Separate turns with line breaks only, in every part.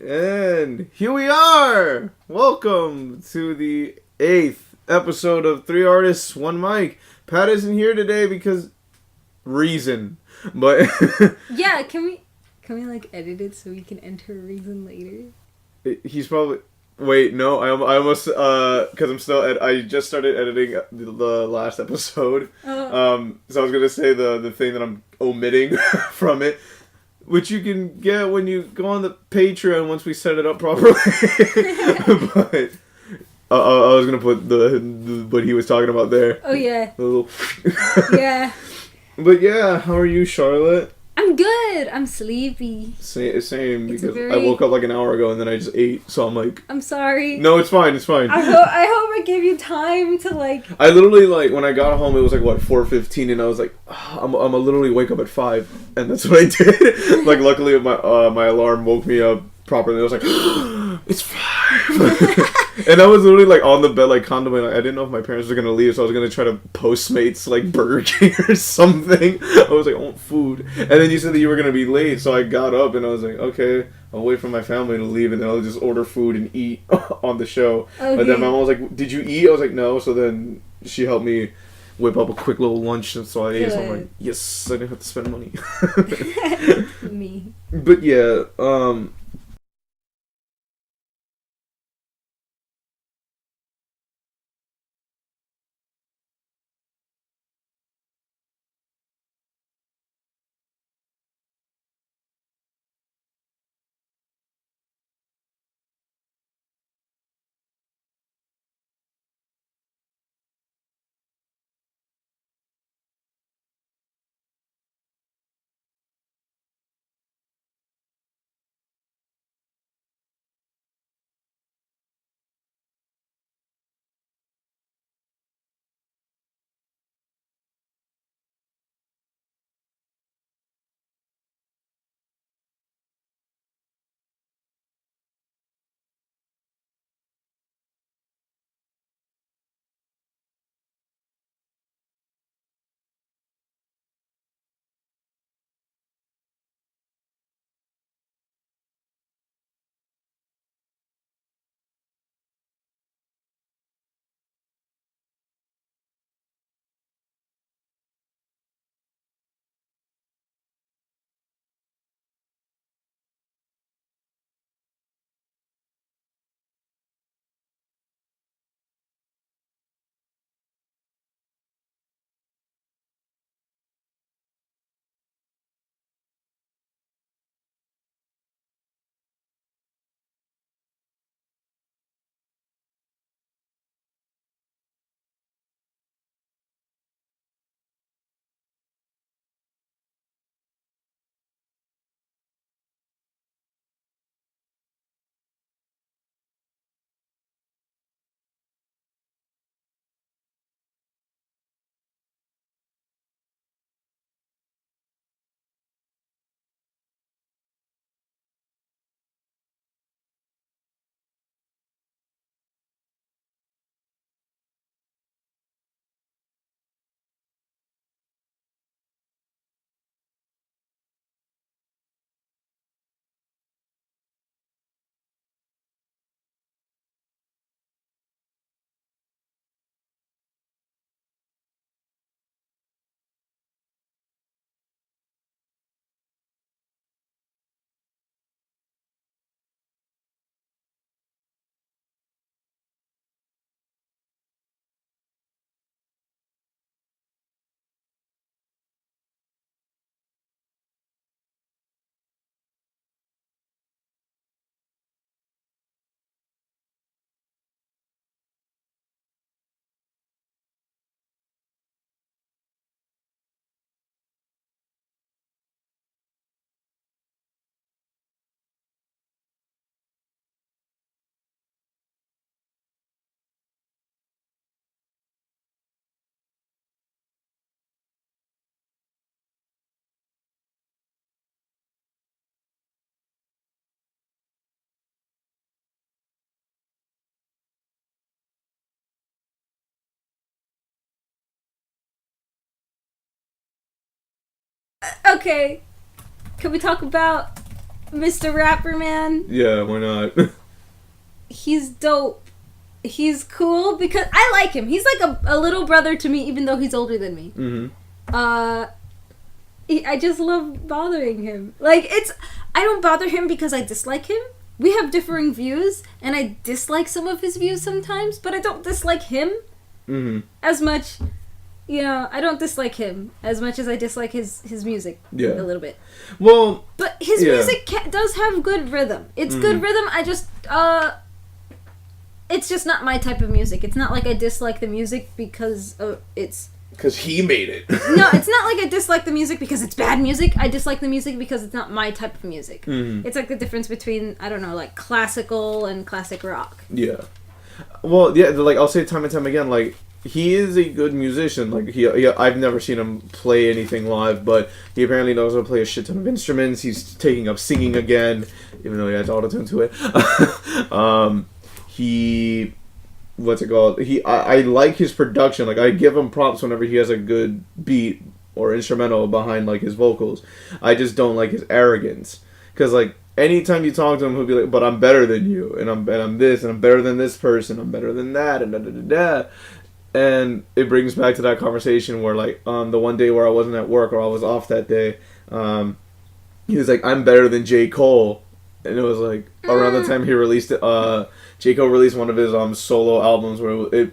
And here we are! Welcome to the 8th episode of 3 Artists, 1 Mic. Pat isn't here today because... reason. But...
yeah, can we like edit it so we can enter a reason later?
He's probably... Wait, no, I almost, because I'm still, I just started editing the last episode. So I was gonna say the thing that I'm omitting from it. Which you can get when you go on the Patreon once we set it up properly. But I was gonna put the what he was talking about there.
Oh yeah.
The little
yeah.
But yeah, how are you, Charlotte?
I'm good. I'm sleepy.
Same because I woke up like an hour ago and then I just ate. So I'm like,
I'm sorry.
No, it's fine. It's fine.
I hope I gave you time to like.
I literally when I got home it was like 4:15 and I was like, I'm a literally wake up at 5 and that's what I did. Luckily my alarm woke me up properly. I was like, it's 5. And I was literally on the bed contemplating. I didn't know if my parents were gonna leave, so I was gonna try to Postmates Burger King or something. I was like, I want food. And then you said that you were gonna be late, so I got up and I was like, okay, I'll wait for my family to leave and then I'll just order food and eat on the show. Okay. But then my mom was like, did you eat? I was like, no. So then she helped me whip up a quick little lunch, and so I ate. So I'm like, yes, I didn't have to spend money.
Me.
But yeah,
Okay. Can we talk about Mr. Rapper Man.
Yeah, why not?
He's dope. He's cool because I like him. He's like a little brother to me, even though he's older than me.
Mm-hmm.
I just love bothering him. Like, I don't bother him because I dislike him. We have differing views, and I dislike some of his views sometimes, but I don't dislike him as much. I don't dislike him as much as I dislike his music a little bit.
Well,
but his music does have good rhythm. It's good rhythm. I just it's just not my type of music. It's not like I dislike the music because it's
because he made it.
No, it's not like I dislike the music because it's bad music. I dislike the music because it's not my type of music. It's like the difference between, I don't know, like classical and classic rock.
Yeah. Well, yeah, like I'll say time and time again, like he is a good musician. Like he I've never seen him play anything live, but he apparently knows how to play a shit ton of instruments. He's taking up singing again, even though he adds autotune to it. What's it called? I like his production. Like I give him props whenever he has a good beat or instrumental behind like his vocals. I just don't like his arrogance, because like anytime you talk to him, he'll be like, "But I'm better than you, and I'm this, and I'm better than this person, I'm better than that, and da da da da." And it brings back to that conversation where like the one day where I wasn't at work or I was off that day, he was like, "I'm better than J. Cole," and it was like around the time he released it. J. Cole released one of his solo albums where it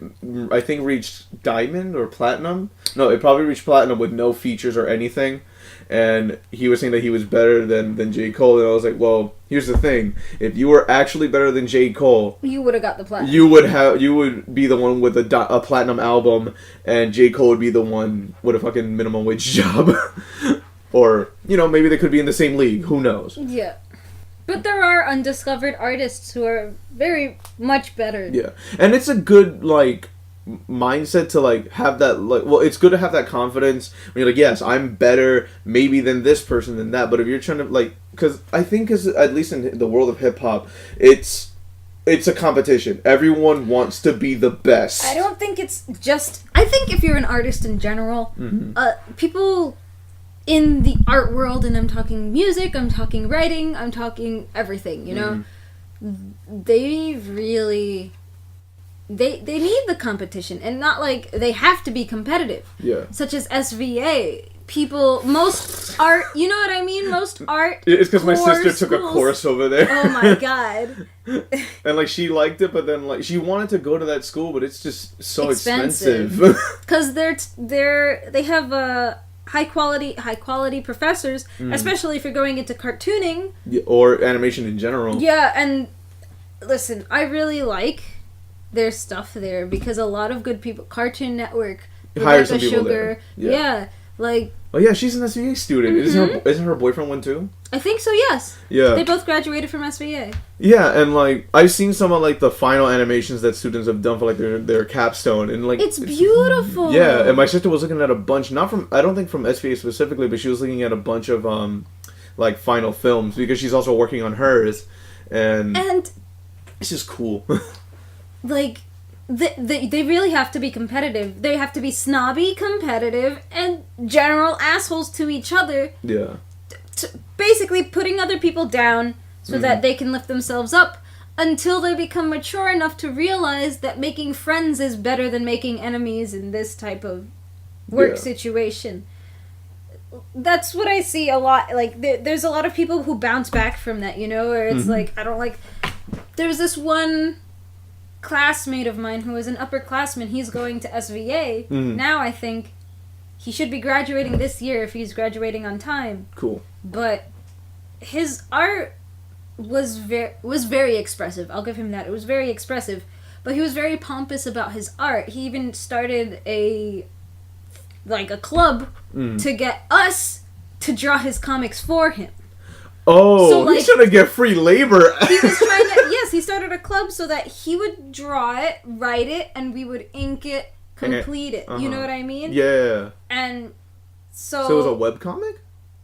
I think reached diamond or platinum. No, it probably reached platinum with no features or anything. And he was saying that he was better than J. Cole, and I was like, well, here's the thing: if you were actually better than J. Cole,
you would have got the platinum.
You would be the one with a platinum album, and J. Cole would be the one with a fucking minimum wage job, or maybe they could be in the same league. Who knows?
Yeah. But there are undiscovered artists who are very much better.
Yeah, and it's a good mindset to have that it's good to have that confidence when you're like, yes, I'm better maybe than this person than that. But if you're trying to because I think at least in the world of hip hop, it's a competition. Everyone wants to be the best.
I don't think it's just. I think if you're an artist in general, people in the art world, and I'm talking music, I'm talking writing, I'm talking everything, they really they need the competition, and not like they have to be competitive.
Yeah. Such
as SVA. Most art, you know what I mean? Most art.
It's because my sister took a course over there.
Oh my god.
And she liked it, but then she wanted to go to that school, but it's just so expensive.
Because they have high quality professors, especially if you're going into cartooning
or animation in general.
Yeah, and listen, I really like their stuff there because a lot of good people. Cartoon Network,
hire some people
Sugar,
there. Oh yeah, she's an SVA student. Isn't her boyfriend one too?
I think so. Yes.
Yeah.
They both graduated from SVA.
Yeah, and I've seen some of the final animations that students have done for their capstone, and
it's beautiful.
Yeah, and my sister was looking at a bunch, I don't think from SVA specifically, but she was looking at a bunch of final films because she's also working on hers, and it's just cool.
They really have to be competitive. They have to be snobby, competitive, and general assholes to each other.
Yeah.
Basically putting other people down so that they can lift themselves up until they become mature enough to realize that making friends is better than making enemies in this type of work situation. That's what I see a lot. There's a lot of people who bounce back from that, where it's I don't like... There's this one classmate of mine who is an upperclassman. He's going to SVA. Now I think he should be graduating this year if he's graduating on time.
Cool.
But his art was very expressive. I'll give him that. It was very expressive. But he was very pompous about his art. He even started a club to get us to draw his comics for him.
Oh, he's trying to get free labor.
He was trying to... Yes, he started a club so that he would draw it, write it, and we would ink it, complete it. You know what I mean?
Yeah.
And so...
So it was a webcomic?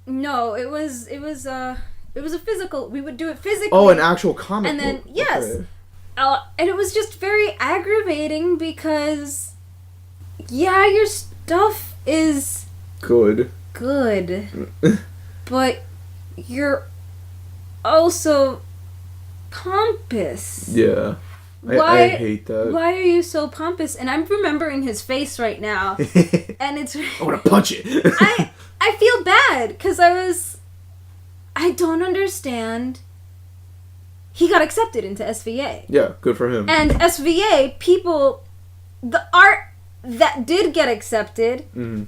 No, it was a physical... We would do it physically.
Oh, an actual comic
and then,
book.
yes.
Okay.
And it was just very aggravating because... Yeah, your stuff is...
Good.
But... Your also pompous.
Yeah.
Why,
I hate that.
Why are you so pompous? And I'm remembering his face right now. And it's...
I want to punch it.
I feel bad because I don't understand. He got accepted into SVA.
Yeah, good for him.
And SVA, people, the art that did get accepted,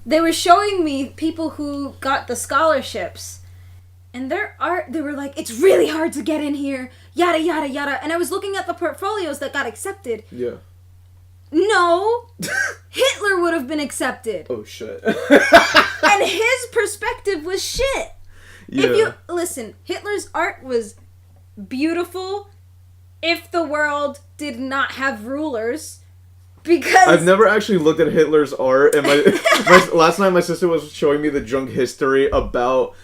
they were showing me people who got the scholarships. And their art, they were like, it's really hard to get in here, yada, yada, yada. And I was looking at the portfolios that got accepted.
Yeah.
No! Hitler would have been accepted.
Oh, shit.
And his perspective was shit.
Yeah.
If you, listen, Hitler's art was beautiful if the world did not have rulers. Because
I've never actually looked at Hitler's art. And last night my sister was showing me the drunk history about...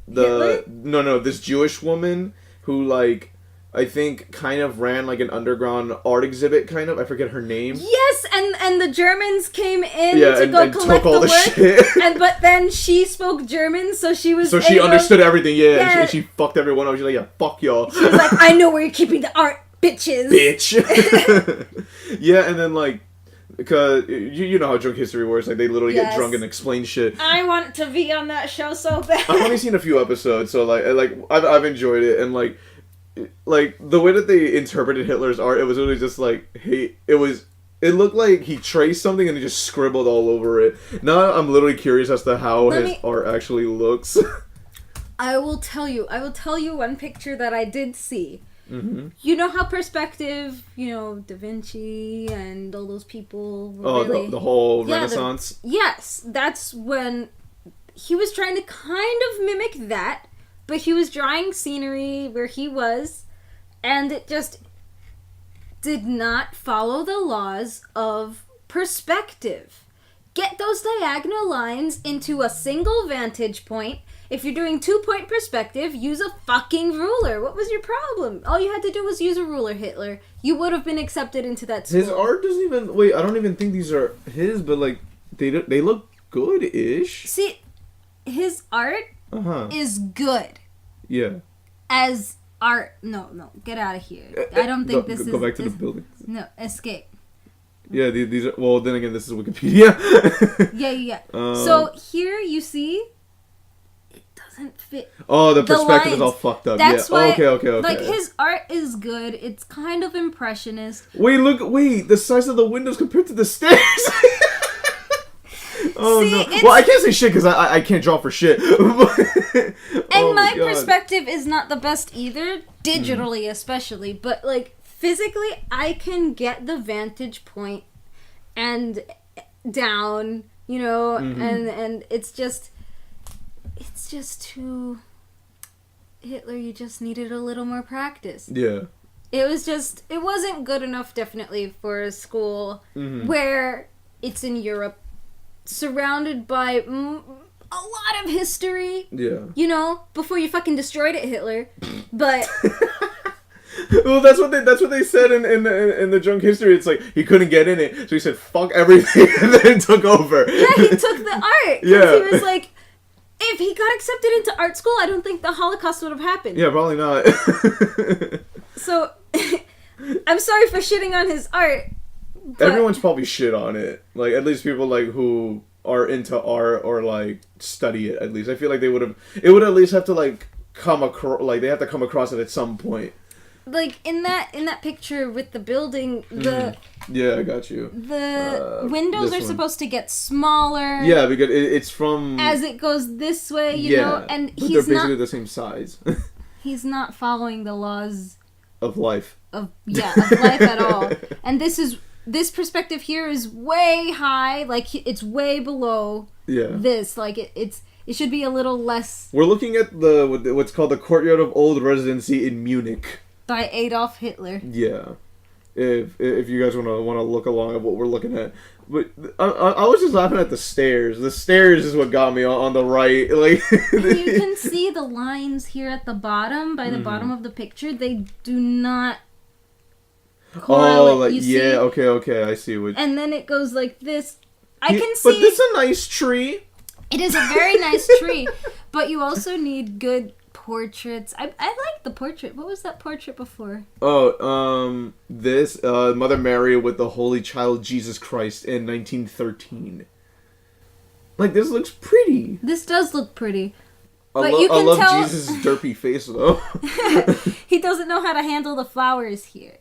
Hitler?
This Jewish woman who, like, I think kind of ran like an underground art exhibit, kind of. I forget her name.
Yes, and the Germans came in to
and
collect
took all
the
the
work,
shit.
but then she spoke German, so she was
so she
able,
understood everything. Yeah,
Yeah.
And she fucked everyone up. She's like, yeah, fuck y'all.
She was like, I know where you're keeping the art, bitches.
Bitch. Yeah, and then like, because you know how drunk history works. Like they literally
Yes.
get drunk and explain shit.
I want to be on that show so bad.
I've only seen a few episodes, so like I've enjoyed it, and like the way that they interpreted Hitler's art, it was really just like, hey, it looked like he traced something and he just scribbled all over it. Now I'm literally curious as to how his art actually looks.
I will tell you one picture that I did see.
Mm-hmm.
You know how perspective, Da Vinci and all those people were really...
the whole Renaissance?
Yes, that's when he was trying to kind of mimic that, but he was drawing scenery where he was, and it just did not follow the laws of perspective. Get those diagonal lines into a single vantage point. If you're doing 2-point perspective, use a fucking ruler. What was your problem? All you had to do was use a ruler, Hitler. You would have been accepted into that school.
His art doesn't even... Wait, I don't even think these are his, but like, they look good-ish.
See, his art is good.
Yeah.
As art... No, get out of here. I don't think this is...
Go back to the building.
No, escape.
Yeah, these are... Well, then again, this is Wikipedia.
Yeah. So here you see... Doesn't fit.
Oh, the perspective
lines.
is all fucked up.
That's why.
Okay.
Like his art is good. It's kind of impressionist.
Wait, the size of the windows compared to the stairs. Oh
See,
no. Well, I can't say shit because I can't draw for shit.
And my perspective is not the best either, digitally especially. But like physically, I can get the vantage point and down, and it's just too... Hitler, you just needed a little more practice.
Yeah.
It wasn't good enough, definitely, for a school where it's in Europe, surrounded by a lot of history.
Yeah.
Before you fucking destroyed it, Hitler. But...
Well, that's what they said in the drunk history. It's like he couldn't get in it, so he said fuck everything and then took over.
Yeah, he took the art.
Yeah.
He was like... If he got accepted into art school, I don't think the Holocaust would have happened.
Yeah, probably not.
So, I'm sorry for shitting on his art. But
Everyone's probably shit on it. Like, at least people, like, who are into art or, like, study it, at least. I feel like it would at least have to, like, come across, like, they have to come across it at some point.
Like, in that picture with the building,
Yeah, I got you.
The windows are supposed to get smaller.
Yeah, because it's from...
As it goes this way, you know, and
but they're basically the same size.
He's not following the laws...
Of life.
Of life at all. And this perspective here is way high, like, it's way below this. Like, it should be a little less...
We're looking at what's called the Courtyard of Old Residency in Munich.
By Adolf Hitler.
Yeah. If you guys want to look along at what we're looking at, but I was just laughing at the stairs. The stairs is what got me on the right. Like
you can see the lines here at the bottom, by the bottom of the picture. They do not correlate.
See? Okay, I see what.
And then it goes like this. I can see.
But this is a nice tree.
It is a very nice tree, but you also need good portraits. I like the portrait. What was that portrait before?
Oh, this Mother Mary with the Holy Child Jesus Christ in 1913. Like, this looks pretty.
This does look pretty.
I
But you can
love
tell
Jesus' derpy face though.
he doesn't know how to handle the flowers here.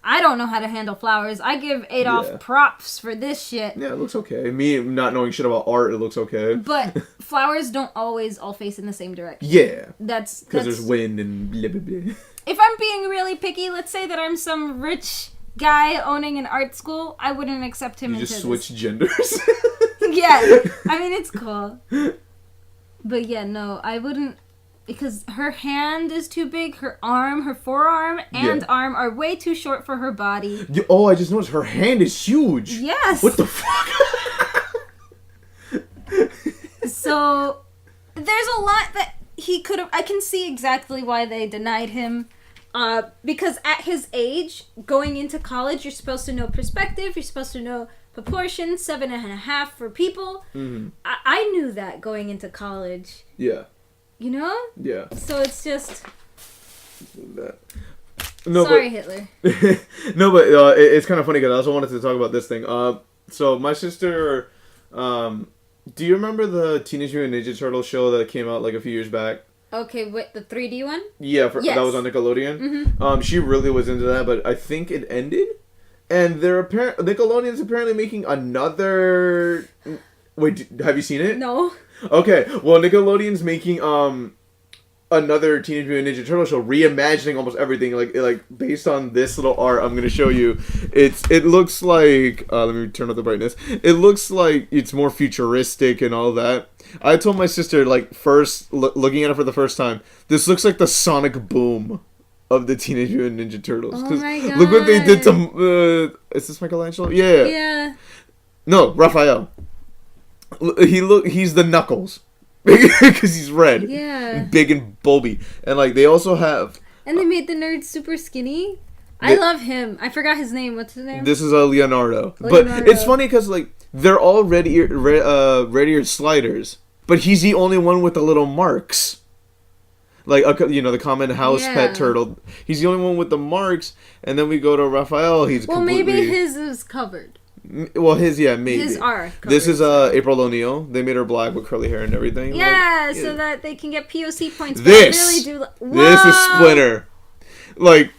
I don't know how to handle flowers. I give Adolf
Yeah.
props for this shit.
Yeah, it looks okay. Me not knowing shit about art, it looks okay.
But flowers don't always all face in the same direction.
Yeah.
That's
Because there's wind and blah, blah, blah.
If I'm being really picky, let's say that I'm some rich guy owning an art school, I wouldn't accept him
You
into
just
this.
switch genders.
Yeah, I mean, it's cool. But yeah, no, I wouldn't, because her hand is too big, her forearm, and arm are way too short for her body.
Oh, I just noticed her hand is huge.
Yes!
What the fuck?
So, there's a lot that he could have, I can see exactly why they denied him. Because at his age, going into college, you're supposed to know perspective, you're supposed to know proportion, 7.5 for people.
Mm-hmm.
I knew that going into college.
Yeah.
You know?
Yeah.
So it's just...
No,
Sorry, Hitler.
No, but it's kind of funny because I also wanted to talk about this thing. So my sister... do you remember the Teenage Mutant Ninja Turtle show that came out like a few years back?
Okay, what, the 3D one?
Yeah,
Yes.
that was on Nickelodeon.
Mm-hmm.
She really was into that, but I think it ended. And Nickelodeon's apparently making another... Wait, have you seen it?
No.
Okay, well, Nickelodeon's making another Teenage Mutant Ninja Turtle show, reimagining almost everything, like based on this little art I'm gonna show you. It looks like let me turn up the brightness. It looks like it's more futuristic and all that. I told my sister, like, first looking at it for the first time, this looks like the Sonic Boom of the Teenage Mutant Ninja Turtles.
Oh my god.
Look what they did to is this Michelangelo? Yeah.
Yeah.
No, Raphael. He's the Knuckles. Because he's red.
Yeah.
Big and bulby. And, like, they also have...
And they made the nerd super skinny. I love him. I forgot his name. What's his name?
This is Leonardo. But it's funny because, like, they're all red-eared sliders. But he's the only one with the little marks. Like, the common house pet turtle. He's the only one with the marks. And then we go to Raphael. He's completely...
maybe his is covered.
Well, maybe.
His are covered.
This is April O'Neil. They made her black with curly hair and everything.
Yeah, so that they can get POC points. But
This!
I really do
This is Splinter. Like,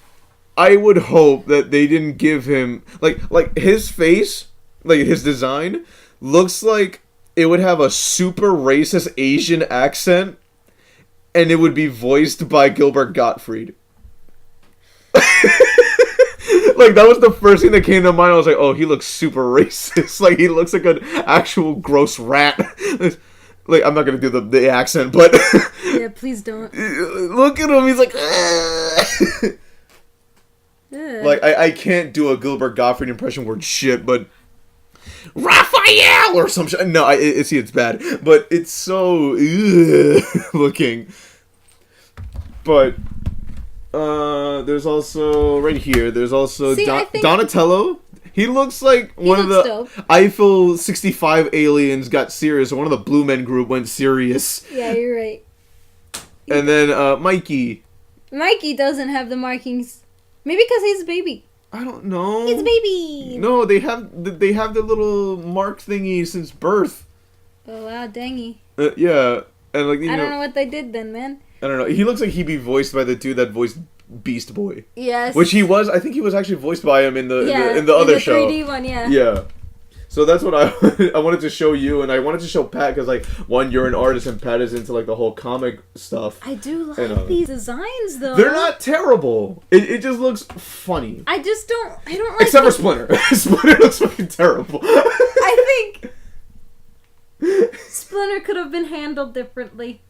I would hope that they didn't give him... Like his face, like, his design, looks like it would have a super racist Asian accent, and it would be voiced by Gilbert Gottfried. Like, that was the first thing that came to mind. I was like, oh, he looks super racist. Like, he looks like an actual gross rat. Like, I'm not going to do the accent, but...
Yeah, please don't.
Look at him. He's like... Like, I can't do a Gilbert Gottfried impression word shit, but... Raphael! Or some shit. No, it's bad. But it's so... looking. But... there's also... Right here, there's also Donatello. He looks like one of the
dope.
Eiffel 65 aliens got serious. Or one of the Blue Men group went serious.
Yeah, you're right.
And then Mikey.
Mikey doesn't have the markings. Maybe because he's a baby.
I don't know.
He's a baby.
No, they have the little mark thingy since birth.
Oh wow, dangy.
Yeah, and like
I don't know what they did then, man.
I don't know. He looks like he'd be voiced by the dude that voiced Beast Boy.
Yes.
Which he was. I think he was actually voiced by him in the other show.
3D one, yeah.
Yeah. So that's what I wanted to show you, and I wanted to show Pat because, like, one, you're an artist, and Pat is into, like, the whole comic stuff.
I do like these designs, though.
They're not terrible. It just looks funny.
I don't like...
Except for Splinter. Splinter looks fucking terrible.
I think Splinter could have been handled differently.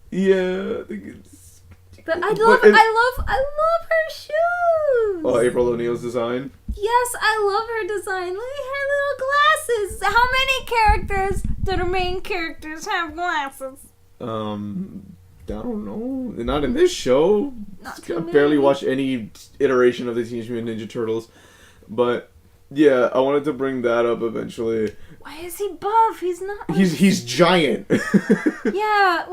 Yeah, I think it's...
But I love her shoes.
Oh, April O'Neil's design?
Yes, I love her design. Look at her little glasses. How many characters do the main characters have glasses?
I don't know. Not in this show. I barely watched any iteration of the Teenage Mutant Ninja Turtles. But, yeah, I wanted to bring that up eventually.
Why is he buff? He's not...
He's giant.
Yeah,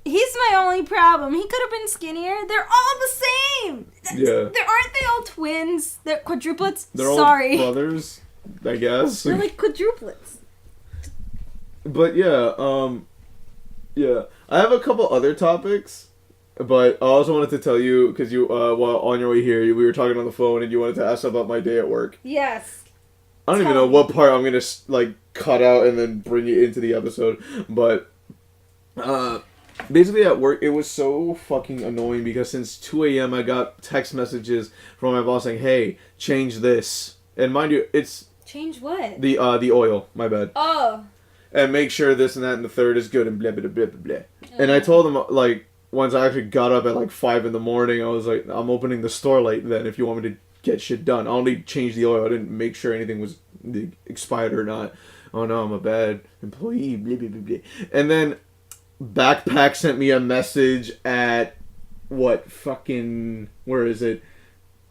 He's my only problem. He could have been skinnier. They're all the same.
Yeah.
Aren't they all twins? They're quadruplets?
They're all
Sorry.
brothers, I guess.
They're like quadruplets.
But yeah, yeah. I have a couple other topics, but I also wanted to tell you, because you, while on your way here, we were talking on the phone and you wanted to ask about my day at work.
Yes.
I don't even know what part I'm going to, like, cut out and then bring it into the episode, but, basically at work, it was so fucking annoying because since 2 a.m. I got text messages from my boss saying, hey, change this. And mind you, it's...
Change what?
The oil, my bad.
Oh.
And make sure this and that and the third is good and blah, blah, blah, blah, blah. And I told them, like, once I actually got up at, like, 5 in the morning, I was like, I'm opening the store late then if you want me to get shit done. I only changed the oil. I didn't make sure anything was expired or not. Oh, no, I'm a bad employee, blah, blah, blah, blah. And then Backpack sent me a message at, where is it?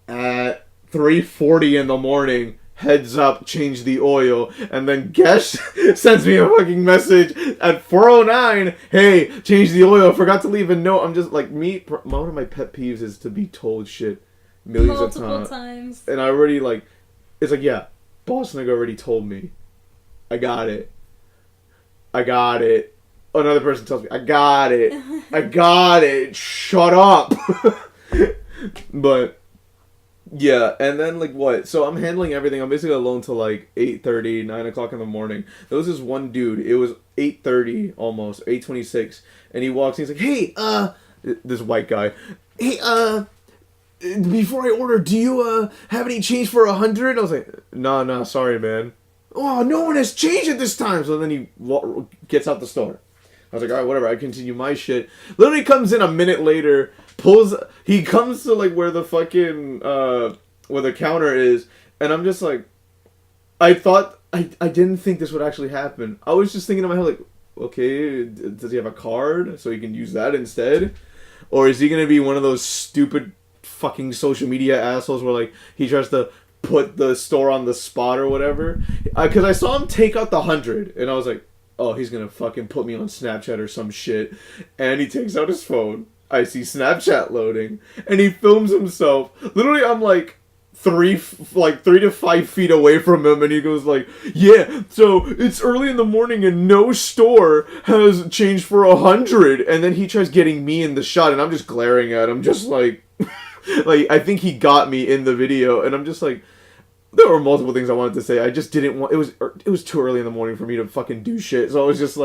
At 3:40 in the morning. Heads up, change the oil. And then Gesh sends me a fucking message at 4:09. Hey, change the oil. Forgot to leave a note. I'm just like, one of my pet peeves is to be told shit
multiple times.
And I already it's like, yeah, boss nigga already told me. I got it. Another person tells me, I got it. Shut up. But yeah, and then what? So I'm handling everything. I'm basically alone till 8:30, 9 o'clock in the morning. There was this one dude. It was 8:30 almost, 8:26, and he walks in. He's like, hey, this white guy. Hey, before I order, do you have any change for 100? I was like, nah, sorry, man. Oh, no one has changed it this time. So then he gets out the store. I was like, alright, whatever, I continue my shit. Literally comes in a minute later, he comes to where the fucking, where the counter is, and I'm just like, I didn't think this would actually happen. I was just thinking in my head, okay, does he have a card, so he can use that instead? Or is he gonna be one of those stupid fucking social media assholes where, he tries to put the store on the spot or whatever? Because I saw him take out the 100, and I was like, oh, he's gonna fucking put me on Snapchat or some shit. And he takes out his phone. I see Snapchat loading. And he films himself. Literally, I'm 3 to 5 feet away from him. And he goes yeah, so it's early in the morning and no store has changed for 100. And then he tries getting me in the shot. And I'm just glaring at him. Just I think he got me in the video. And I'm just there were multiple things I wanted to say. I just didn't want... It was too early in the morning for me to fucking do shit. So I was just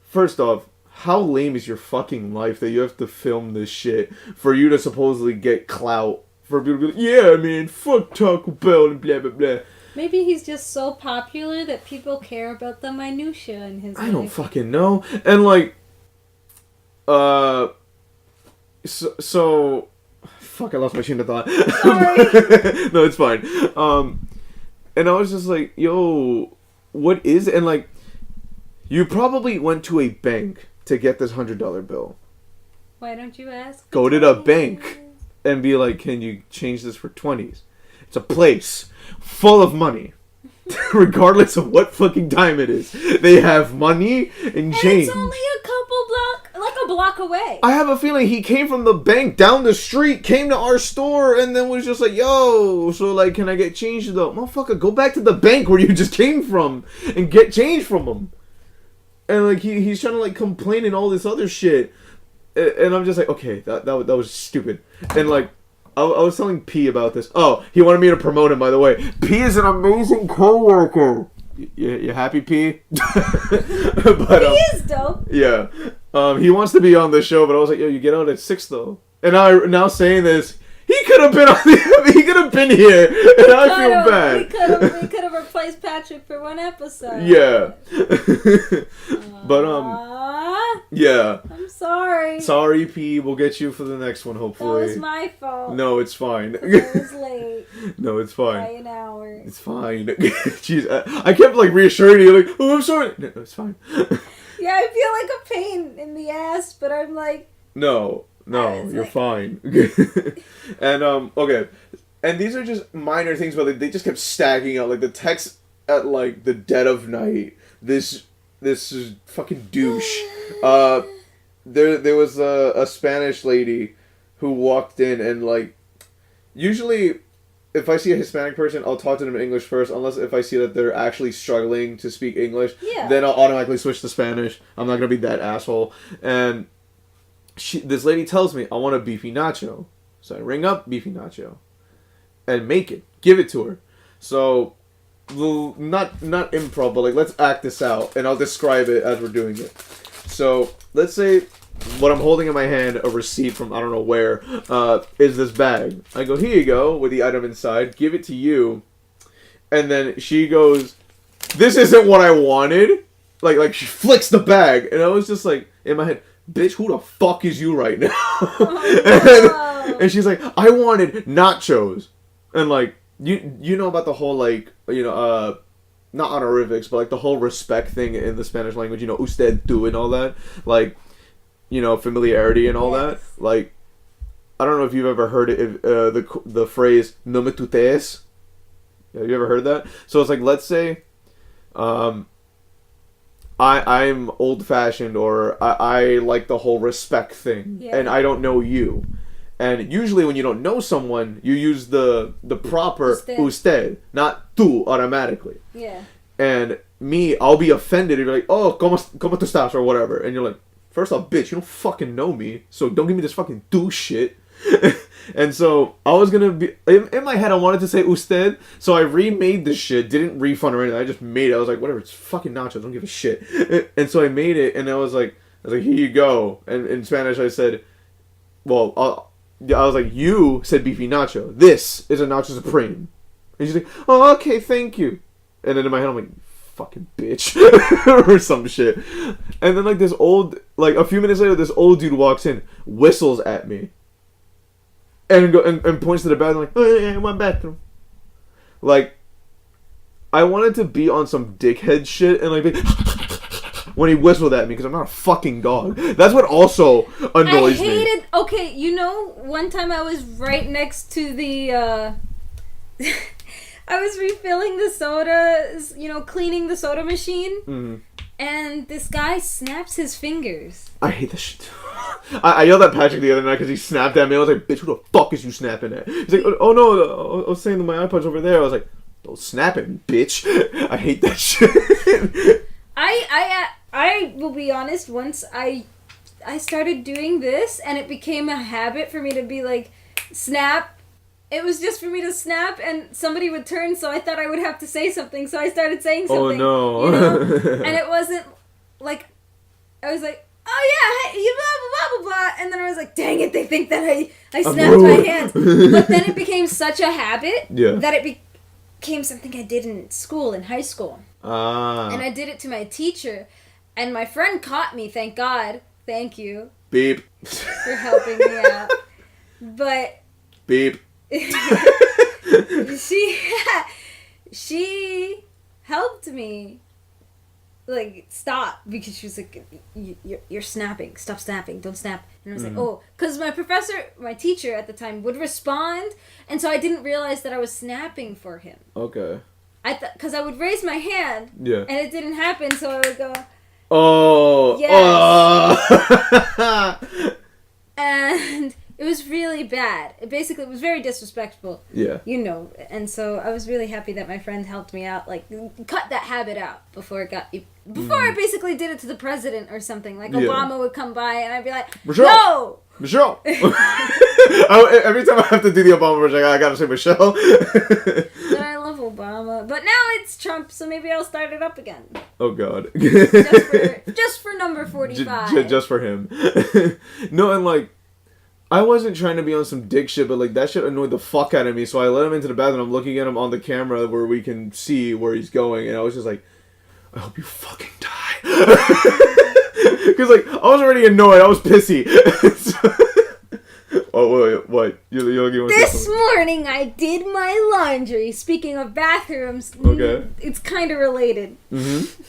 first off, how lame is your fucking life that you have to film this shit for you to supposedly get clout? For people to be yeah, man, fuck Taco Bell and blah, blah, blah.
Maybe he's just so popular that people care about the minutia in his life.
I don't fucking know. And so fuck, I lost my train of thought.
Sorry.
No, it's fine. And I was just yo, what is it? And you probably went to a bank to get this $100 bill.
Why don't you ask?
Go to the bank and be like, can you change this for 20s? It's a place full of money. Regardless of what fucking time it is. They have money and change.
It's only a block away.
I have a feeling he came from the bank down the street, came to our store, and then was just yo, so can I get change though? Motherfucker, go back to the bank where you just came from and get change from him. And he's trying to complain and all this other shit. And I'm just okay, that was stupid. And I was telling P about this. Oh, he wanted me to promote him, by the way. P is an amazing coworker. You happy, P? But,
he is dope.
Yeah. He wants to be on the show, but I was yo, you get out at 6 though. And now saying this, he could have been he could have been here, and I feel bad.
We could have replaced Patrick for one episode.
Yeah. But yeah.
I'm sorry.
Sorry, P. We'll get you for the next one, hopefully.
That was my fault.
No, it's fine.
I was late.
No, it's fine.
By an hour.
It's fine. Jeez, I kept reassuring you, oh, I'm sorry. No, it's fine.
Yeah, I feel a pain in the ass, but I'm
No, you're fine. And okay, and these are just minor things, but they just kept stacking up. The text at the dead of night. This fucking douche. there was a Spanish lady who walked in and like, usually if I see a Hispanic person, I'll talk to them in English first, unless if I see that they're actually struggling to speak English, then I'll automatically switch to Spanish. I'm not gonna be that asshole. And this lady tells me, I want a beefy nacho. So I ring up beefy nacho and give it to her. So not improv, but like, let's act this out, and I'll describe it as we're doing it. So let's say what I'm holding in my hand, a receipt from I don't know where, is this bag. I go, here you go, with the item inside, give it to you, and then she goes, this isn't what I wanted. Like she flicks the bag, and I was just like, in my head, bitch, who the fuck is you right now? And she's like, I wanted nachos. And like, you know about the whole like, not honorifics, but like the whole respect thing in the Spanish language, usted, tú, and all that. Like, familiarity and all that. Like, I don't know if you've ever heard it, the phrase, no me tutees. Have you ever heard that? So it's like, let's say, I'm old-fashioned, or I like the whole respect thing, and I don't know you. And usually when you don't know someone, you use the proper usted, not tú automatically. Yeah. And I'll be offended if you're like, oh, ¿cómo tú estás? Or whatever. And you're like, first off, bitch, you don't fucking know me, so don't give me this fucking tú shit. And so I was gonna be in my head, I wanted to say usted, so I remade this shit, didn't refund or anything, I just made it. I was like, whatever, it's fucking nachos, don't give a shit. And so I made it, and I was like, here you go. And in Spanish I said, well, I was like, you said beefy nacho, this is a nacho supreme. And she's like, oh, okay, thank you. And then in my head I'm like, fucking bitch. Or some shit. And then like this old, like a few minutes later, this old dude walks in, whistles at me, and points to the bathroom, like, oh yeah, one bathroom. Like, I wanted to be on some dickhead shit and like when he whistled at me, because I'm not a fucking dog. That's what also annoys me. I hated.
Okay, one time I was right next to the. I was refilling the sodas, cleaning the soda machine, and this guy snaps his fingers.
I hate this shit. I yelled at Patrick the other night because he snapped at me. I was like, bitch, who the fuck is you snapping at? He's like, oh no, I was saying that my iPod's over there. I was like, don't snap at me, bitch. I hate that shit.
I will be honest, once I started doing this, and it became a habit for me to be like, snap. It was just for me to snap, and somebody would turn, so I thought I would have to say something, so I started saying something.
Oh, no.
And it wasn't, like, I was like, oh, yeah, hey, you blah, blah, blah, blah, blah, and then I was like, dang it, they think that I snapped my hands. But then it became such a habit that it became something I did in school, in high school. And I did it to my teacher, and my friend caught me, thank God. Thank you.
Beep.
For helping me out. But...
Beep.
she helped me like stop, because she was like, you're snapping, stop snapping, don't snap. And I was like, oh, because my teacher at the time would respond, and so I didn't realize that I was snapping for him. Okay. Because I would raise my hand, and it didn't happen, so I would go, oh yes. Oh. And it was really bad. It was very disrespectful. Yeah. And so I was really happy that my friend helped me out, like, cut that habit out before I basically did it to the president or something. Like, Obama would come by and I'd be like, Michelle! No! Michelle!
Every time I have to do the Obama version, I gotta say Michelle.
But I love Obama. But now it's Trump, so maybe I'll start it up again.
Oh, God.
just for number 45.
Just for him. No, and like, I wasn't trying to be on some dick shit, but like that shit annoyed the fuck out of me. So I let him into the bathroom. I'm looking at him on the camera where we can see where he's going, and I was just like, I hope you fucking die. Because like I was already annoyed. I was pissy. Oh wait, what?
This morning I did my laundry. Speaking of bathrooms, okay, it's kind of related. Mm-hmm.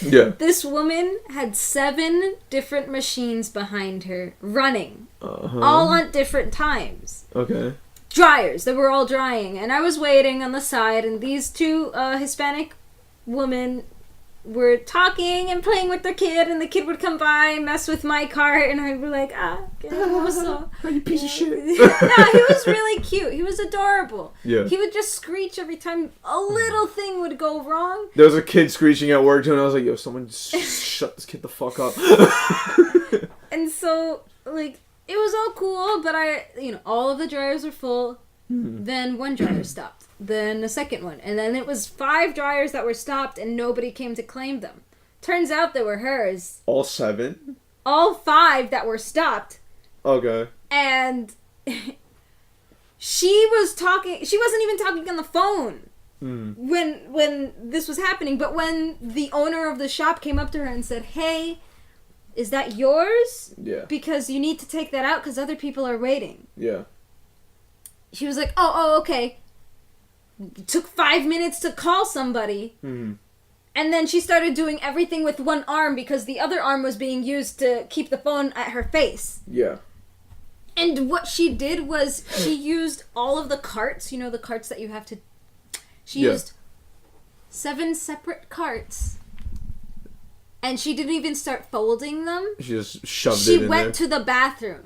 Yeah. This woman had 7 different machines behind her running, all on different times. Okay. Dryers, they were all drying, and I was waiting on the side, and these 2 Hispanic women were talking and playing with their kid, and the kid would come by and mess with my cart, and I'd be like, qué hermoso.
You piece of shit.
No, he was really cute. He was adorable.
Yeah.
He would just screech every time a little thing would go wrong.
There was a kid screeching at work too, and I was like, yo, someone shut this kid the fuck up.
And so, like, it was all cool, but all of the dryers were full. Then one dryer stopped. Then a second one. And then it was 5 dryers that were stopped, and nobody came to claim them. Turns out they were hers.
All 7?
All 5 that were stopped.
Okay.
And she wasn't even talking on the phone when this was happening. But when the owner of the shop came up to her and said, hey, is that yours?
Yeah.
Because you need to take that out because other people are waiting.
Yeah.
She was like, oh, okay. It took 5 minutes to call somebody. And then she started doing everything with one arm because the other arm was being used to keep the phone at her face.
Yeah.
And what she did was she used all of the carts, the carts that you have to... She used 7 separate carts. And she didn't even start folding them.
She just shoved it in there.
She went to the bathroom.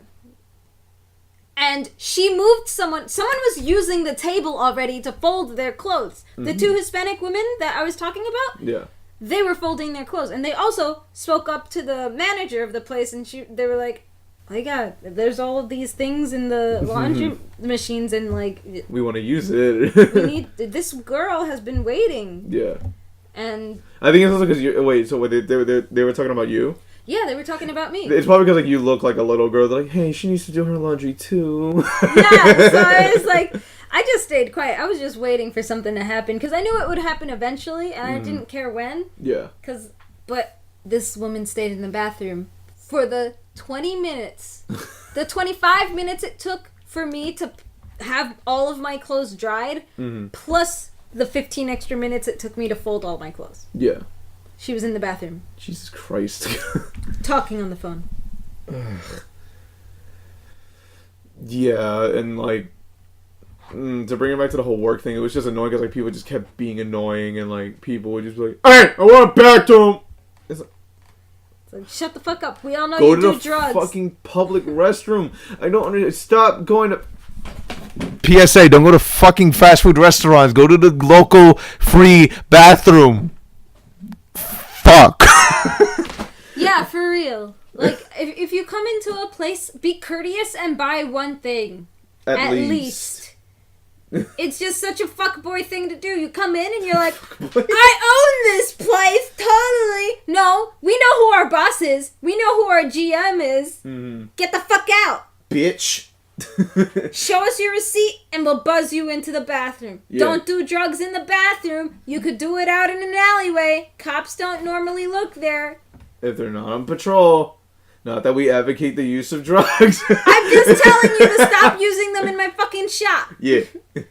And she moved someone was using the table already to fold their clothes. The 2 Hispanic women that I was talking about, they were folding their clothes. And they also spoke up to the manager of the place, and they were like, oh my god, there's all of these things in the laundry machines, and like...
We want to use it.
This girl has been waiting.
Yeah.
And...
I think it's also because they were talking about you?
Yeah, they were talking about me.
It's probably because you look like a little girl. They're like, hey, she needs to do her laundry too.
Yeah, so I was like, I just stayed quiet. I was just waiting for something to happen because I knew it would happen eventually, and I didn't care when.
Yeah.
But this woman stayed in the bathroom for the 20 minutes, the 25 minutes it took for me to have all of my clothes dried, plus the 15 extra minutes it took me to fold all my clothes.
Yeah.
She was in the bathroom.
Jesus Christ.
Talking on the phone.
Yeah, and like, to bring it back to the whole work thing, it was just annoying because like people just kept being annoying, and like people would just be like, "Hey, I want a bathroom." It's
like, shut the fuck up. We all know
you
do drugs.
Go to the fucking public restroom. I don't understand. Stop going to... PSA, don't go to fucking fast food restaurants. Go to the local free bathroom. Fuck.
Yeah, for real. Like, if you come into a place, be courteous and buy one thing. At least. It's just such a fuckboy thing to do. You come in and you're like, I own this place, totally. No, we know who our boss is. We know who our GM is. Get the fuck out.
Bitch.
Show us your receipt and we'll buzz you into the bathroom. Yeah. Don't do drugs in the bathroom. You could do it out in an alleyway. Cops don't normally look there.
If they're not on patrol. Not that we advocate the use of drugs.
I'm just telling you to stop using them in my fucking shop.
Yeah.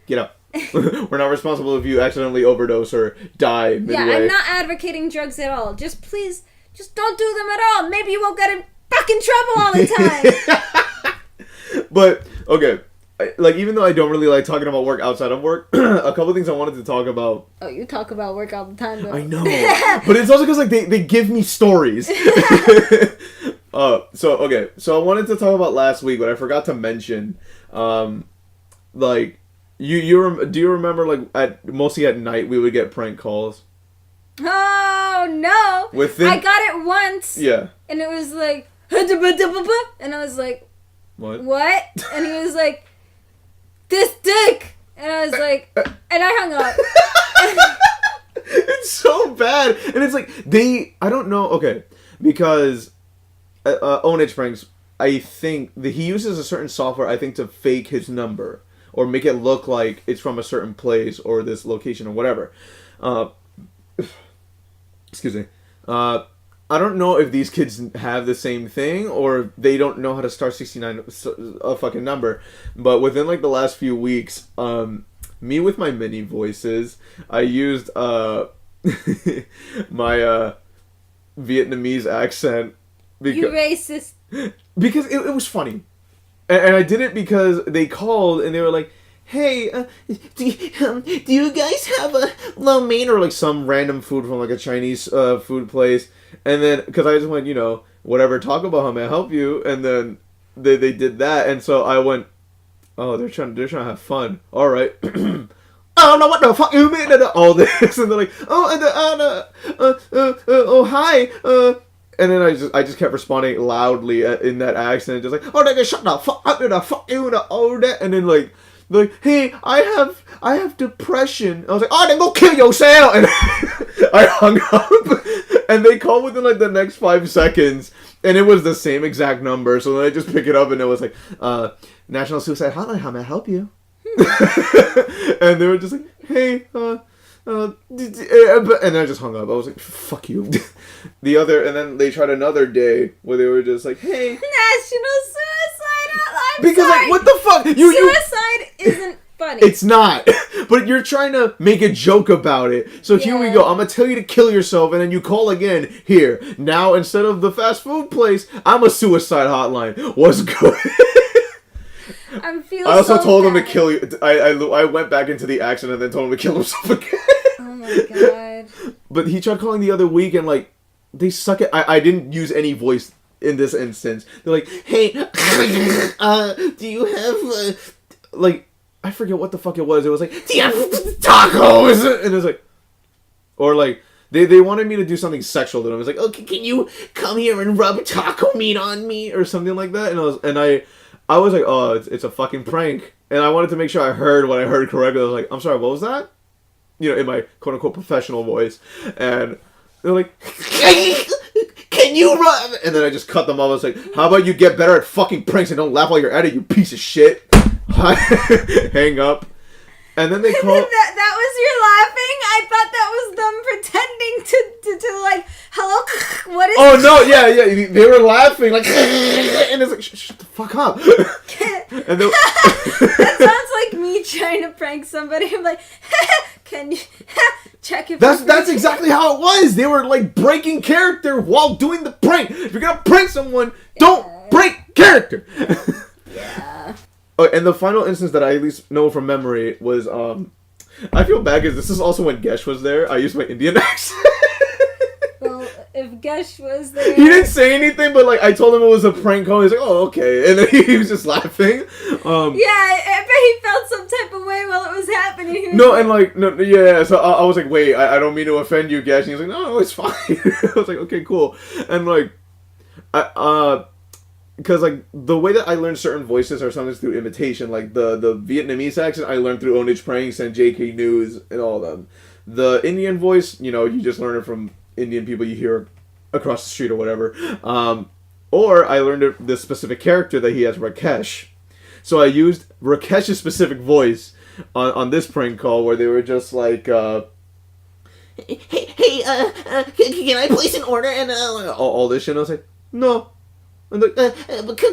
Get up. We're not responsible if you accidentally overdose or die midway.
Yeah, I'm not advocating drugs at all. Just please, just don't do them at all. Maybe you won't get in fucking trouble all the time.
But, okay. Like, even though I don't really like talking about work outside of work, a couple things I wanted to talk about.
Oh, you talk about work all the time, though.
I know. But it's also because, like, they give me stories. So I wanted to talk about last week, but I forgot to mention, like, do you remember, like, mostly at night, we would get prank calls?
Oh, no. I got it once.
Yeah.
And it was like, and I was like, what? And he was like, this dick. And I was like, and I hung up.
It's so bad. And it's like, I don't know, okay, because ONH pranks, I think that he uses a certain software, I think, to fake his number or make it look like it's from a certain place or this location or whatever. Excuse me. I don't know if these kids have the same thing or they don't know how to start 69 a fucking number. But within like the last few weeks, me with my mini voices, I used my Vietnamese accent.
You racist.
Because it was funny. And I did it because they called and they were like, hey, do you guys have a lo mein or like some random food from like a Chinese food place? And then, because I just went, whatever, Taco Bell, how may I help you? And then they did that, and so I went, oh, they're trying to have fun. All right. I don't know what the fuck you mean, and all this, and they're like, oh, hi, and then I just kept responding loudly in that accent, just like, oh, nigga, shut the fuck up, the fuck you, all that, and then like, hey, I have depression. I was like, oh, then go kill yourself, and I hung up, and they called within like the next 5 seconds, and it was the same exact number, so then I just pick it up, and it was like, National Suicide Hotline, how may I help you? And they were just like, hey, and I just hung up. I was like, fuck you. And then they tried another day where they were just like, hey,
National Suicide Hotline.
Because
sorry.
like, what the fuck?
Suicide isn't funny.
It's not. But you're trying to make a joke about it. So here we go. I'm gonna tell you to kill yourself, and then you call again. Here now, instead of the fast food place, I'm a suicide hotline. What's good? I also told him to kill you. I went back into the accent and then told him to kill himself again.
Oh my god.
But he tried calling the other week, and like, they suck at. I didn't use any voice in this instance. They're like, hey, do you have like, I forget what the fuck it was. It was like, do you have tacos? And it was like, or like, they wanted me to do something sexual to them. It was like, okay, can you come here and rub taco meat on me or something like that? And I was like, oh, it's a fucking prank. And I wanted to make sure I heard what I heard correctly. I was like, I'm sorry, what was that? In my quote-unquote professional voice. And they're like, can you run? And then I just cut them off. I was like, how about you get better at fucking pranks and don't laugh while you're at it, you piece of shit. Hang up. And then they call...
that was your laughing? I thought that was them pretending to like, hello, what is...
Oh, no, yeah. They were laughing, like... And it's like, shut the fuck up. And
that sounds like me trying to prank somebody. I'm like, can you check if...
That's exactly how it was. They were, like, breaking character while doing the prank. If you're gonna prank someone, don't break character.
Yeah.
Oh, and the final instance that I at least know from memory was, I feel bad because this is also when Gesh was there. I used my Indian accent.
Well, if Gesh was there...
He didn't say anything, but, like, I told him it was a prank call. He's like, oh, okay. And then he was just laughing.
I bet he felt some type of way while it was happening.
So I was like, wait, I don't mean to offend you, Gesh. And he was like, no, it's fine. I was like, okay, cool. And, like, because, like, the way that I learned certain voices are sometimes through imitation. Like, the Vietnamese accent I learned through Onage Pranks and JK News and all of them. The Indian voice, you just learn it from Indian people you hear across the street or whatever. Or I learned this specific character that he has, Rakesh. So I used Rakesh's specific voice on this prank call where they were just like, can I place an order? And all this shit. And I was like, no. I'm like, but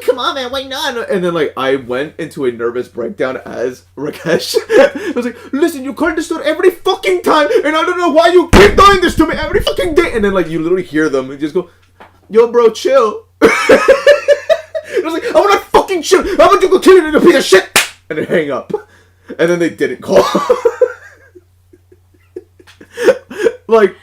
come on, man, why not? And then, like, I went into a nervous breakdown as Rakesh. I was like, listen, you call this store every fucking time, and I don't know why you keep doing this to me every fucking day. And then, like, you literally hear them and just go, yo, bro, chill. I was like, I want to fucking chill. How about you go kill it in a piece of shit? And then hang up. And then they didn't call. Like,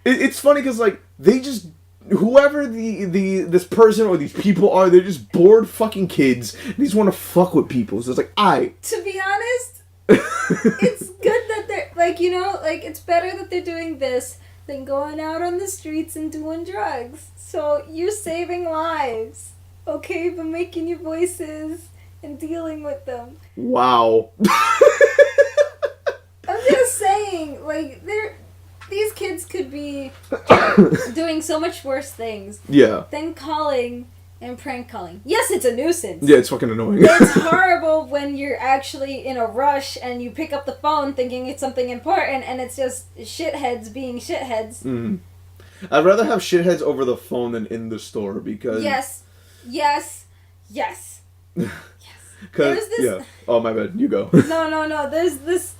it's funny because, like, they just... Whoever this person or these people are, they're just bored fucking kids. They just want to fuck with people. So it's like,
To be honest, it's good that they're, like, it's better that they're doing this than going out on the streets and doing drugs. So you're saving lives, okay, by making your voices and dealing with them.
Wow.
I'm just saying, like, these kids could be doing so much worse things than calling and prank calling. Yes, it's a nuisance.
Yeah, it's fucking annoying.
It's horrible when you're actually in a rush and you pick up the phone thinking it's something important and it's just shitheads being shitheads.
Mm. I'd rather have shitheads over the phone than in the store because... Yes. Because, yeah. Oh, my bad. You go.
No. There's this...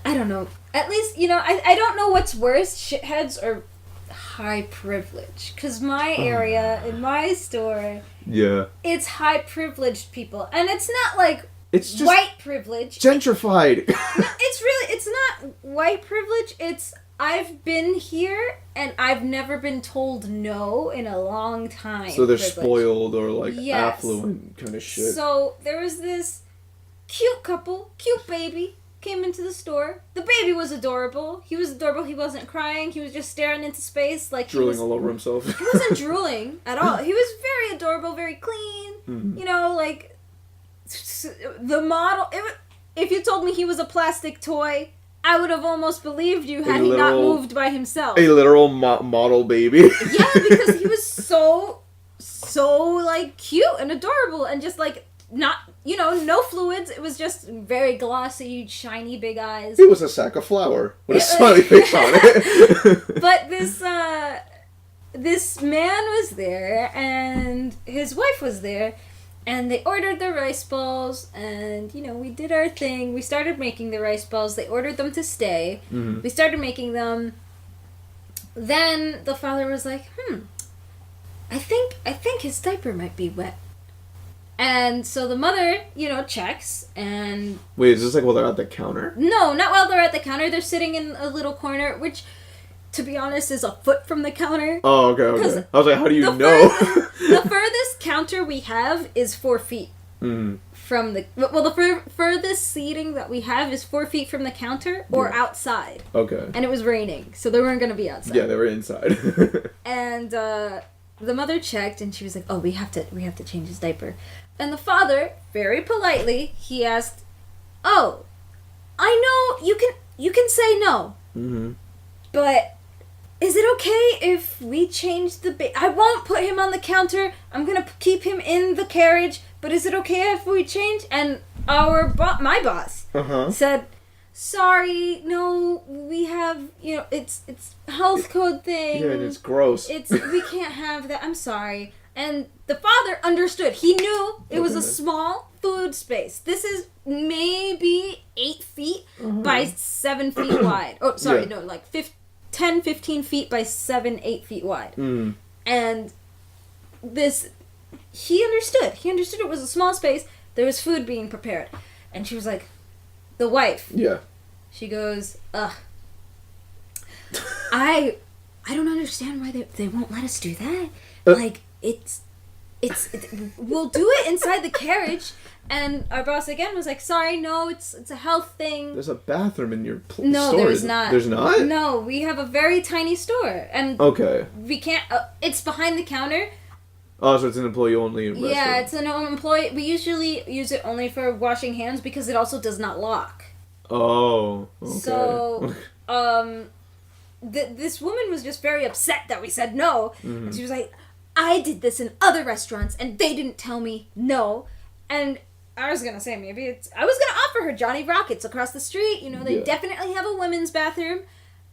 I don't know. At least, I don't know what's worse, shitheads or high privilege. Because my area, in my store,
Yeah.
it's high privileged people. And it's not like
It's just
white privilege.
gentrified.
It's not white privilege. It's, I've been here and I've never been told no in a long time.
So they're
privilege.
spoiled or like
Yes.
affluent kind of shit.
So there was this cute couple, cute baby, came into the store. The baby was adorable. He was adorable. He wasn't crying. He was just staring into space like
Drooling all over himself.
He wasn't drooling at all. He was very adorable, very clean.
Mm-hmm.
You know, like the model. If you told me he was a plastic toy, I would have almost believed you had he not moved by himself.
A literal model baby.
Yeah, because he was so like cute and adorable and just like not, you know, no fluids. It was just very glossy, shiny, big eyes.
It was a sack of flour with a smiley face on it.
But this man was there and his wife was there. And they ordered the rice balls, and, you know, we did our thing. We started making the rice balls. They ordered them to stay.
Mm-hmm.
We started making them. Then the father was like, I think his diaper might be wet. And so the mother, you know, checks, and...
Wait, is this like while they're at the counter?
No, not while they're at the counter. They're sitting in a little corner, which, to be honest, is a foot from the counter.
Oh, okay. I was like, how do you know?
The furthest counter we have is 4 feet from the... Well, the furthest seating that we have is 4 feet from the counter or outside.
Okay.
And it was raining, so they weren't going to be outside.
Yeah, they were inside.
And the mother checked, and she was like, "Oh, we have to change his diaper." And the father, very politely, he asked, "Oh, I know you can say no, but is it okay if we change the I won't put him on the counter. I'm gonna keep him in the carriage. But is it okay if we change?" And my boss said, "Sorry, no, we have, you know, it's health code thing.
Yeah, and it's gross.
We can't have that. I'm sorry." And the father understood. He knew it was a small food space. This is maybe 8 feet by 7 feet wide. Oh, sorry, no, like 10, 15 feet by 7, 8 feet wide. And he understood. He understood it was a small space. There was food being prepared. And she was like, the wife.
Yeah.
She goes, ugh. I don't understand why they won't let us do that. Like, we'll do it inside the carriage. And our boss again was like, "Sorry, no, it's a health thing."
There's a bathroom in your store.
No, there's not.
There's not?
No, we have a very tiny store, and we can't. It's behind the counter.
Oh, so it's an employee-only restaurant.
Yeah, it's an employee. We usually use it only for washing hands because it also does not lock.
Oh, okay.
So, this woman was just very upset that we said no, and she was like, "I did this in other restaurants, and they didn't tell me no," and I was gonna say I was gonna offer her Johnny Rockets across the street. You know, they definitely have a women's bathroom,